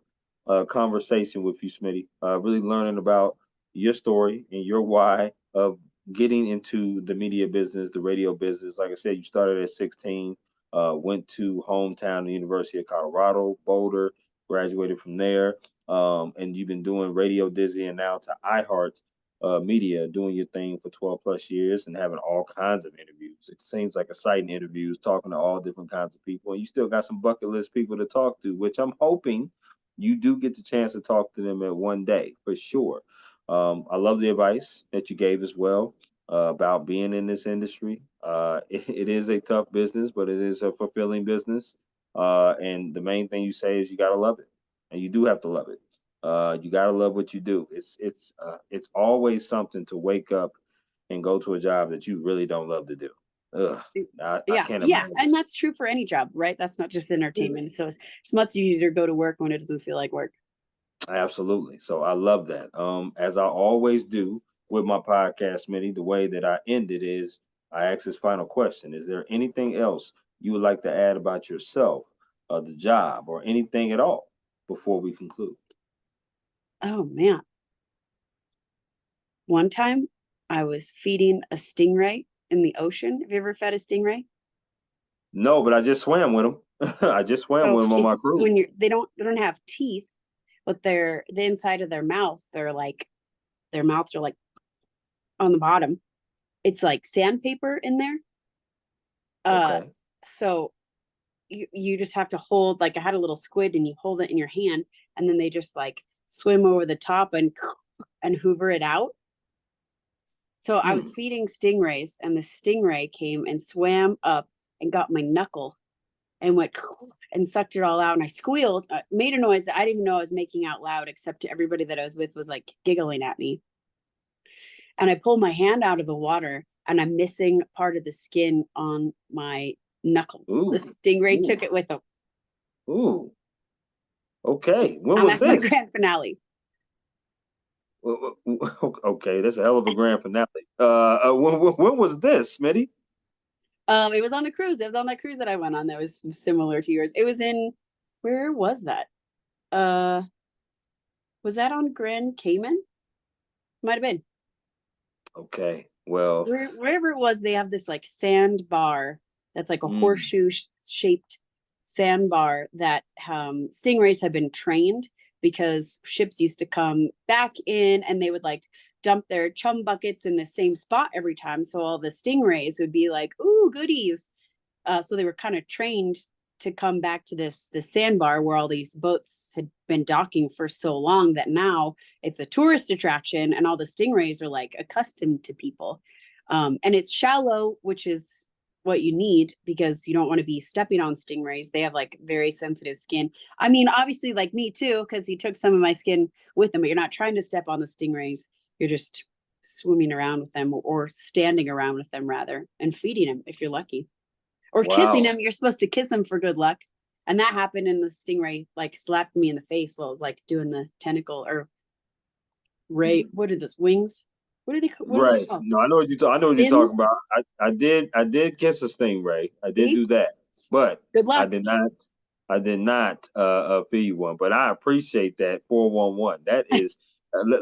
[SPEAKER 1] conversation with you, Smitty. Really learning about your story and your why of getting into the media business, the radio business. Like I said, you started at 16, went to hometown, the University of Colorado, Boulder, graduated from there, and you've been doing Radio Disney and now to iHeart media, doing your thing for 12 plus years and having all kinds of interviews. It seems like exciting interviews, talking to all different kinds of people. And you still got some bucket list people to talk to, which I'm hoping you do get the chance to talk to them at one day for sure. I love the advice that you gave as well. about being in this industry. It is a tough business, but it is a fulfilling business. And the main thing you say is you gotta love it, and you do have to love it. You gotta love what you do. It's always something to wake up and go to a job that you really don't love to do. Ugh, I
[SPEAKER 2] Yeah,
[SPEAKER 1] can't
[SPEAKER 2] yeah,
[SPEAKER 1] imagine.
[SPEAKER 2] and that's true for any job, right? That's not just entertainment. So it's much easier to go to work when it doesn't feel like work.
[SPEAKER 1] Absolutely. So I love that. As I always do with my podcast, Smitty, the way that I end it is I ask this final question. Is there anything else you would like to add about yourself, the job, or anything at all before we conclude?
[SPEAKER 2] Oh man. One time I was feeding a stingray in the ocean. Have you ever fed a stingray?
[SPEAKER 1] No, but I just swam with them. I just swam
[SPEAKER 2] So
[SPEAKER 1] with them on my cruise.
[SPEAKER 2] when they don't have teeth, but the inside of their mouth, their mouths are like on the bottom. It's like sandpaper in there.
[SPEAKER 1] Okay.
[SPEAKER 2] So you just have to hold, like I had a little squid and you hold it in your hand and then they just like swim over the top and hoover it out. So I was feeding stingrays and the stingray came and swam up and got my knuckle and went and sucked it all out. And I squealed, made a noise that I didn't even know I was making out loud, except everybody that I was with was like giggling at me. And I pulled my hand out of the water and I'm missing part of the skin on my knuckle.
[SPEAKER 1] Ooh.
[SPEAKER 2] The stingray
[SPEAKER 1] Ooh.
[SPEAKER 2] took it with them.
[SPEAKER 1] Ooh. Okay. When
[SPEAKER 2] And
[SPEAKER 1] was
[SPEAKER 2] that's my
[SPEAKER 1] this?
[SPEAKER 2] grand finale.
[SPEAKER 1] Okay, that's a hell of a grand finale. When was this, Smitty?
[SPEAKER 2] It was on a cruise. It was on that cruise that I went on that was similar to yours. It was in, where was that? Was that on Grand Cayman? Might have been.
[SPEAKER 1] Okay. Well,
[SPEAKER 2] Wherever it was, they have this like sand bar that's like a horseshoe shaped sandbar that stingrays have been trained because ships used to come back in and they would like dump their chum buckets in the same spot every time. So all the stingrays would be like, ooh, goodies. So they were kind of trained to come back to this sandbar where all these boats had been docking for so long that now it's a tourist attraction and all the stingrays are like accustomed to people. And it's shallow, which is what you need because you don't want to be stepping on stingrays. They have like very sensitive skin. I mean, obviously like me too, because he took some of my skin with him, but you're not trying to step on the stingrays. You're just swimming around with them or standing around with them rather and feeding them if you're lucky. Or kissing him. You're supposed to kiss him for good luck. And that happened and the stingray like slapped me in the face while I was like doing the tentacle or what are those wings? What are they called? What are those
[SPEAKER 1] right.
[SPEAKER 2] called?
[SPEAKER 1] No, I know what I know what you're talking
[SPEAKER 2] Fins?
[SPEAKER 1] about. I did kiss a stingray. I did
[SPEAKER 2] See?
[SPEAKER 1] do that, but
[SPEAKER 2] Good
[SPEAKER 1] I
[SPEAKER 2] luck.
[SPEAKER 1] did not feed one. But I appreciate that 411. That is,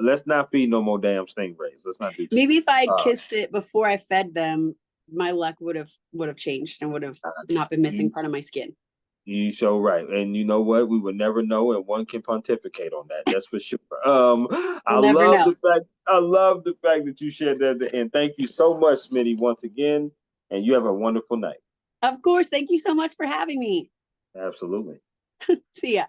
[SPEAKER 1] let's not feed no more damn stingrays. Let's not do that.
[SPEAKER 2] Maybe if I had kissed it before I fed them, my luck would have changed and would have not been missing part of my skin.
[SPEAKER 1] You so right, and you know what? We would never know, and one can pontificate on that. That's for sure. I
[SPEAKER 2] never
[SPEAKER 1] love
[SPEAKER 2] know.
[SPEAKER 1] the fact that you shared that, and thank you so much, Smitty, once again. And you have a wonderful night.
[SPEAKER 2] Of course. Thank you so much for having me.
[SPEAKER 1] Absolutely.
[SPEAKER 2] See ya.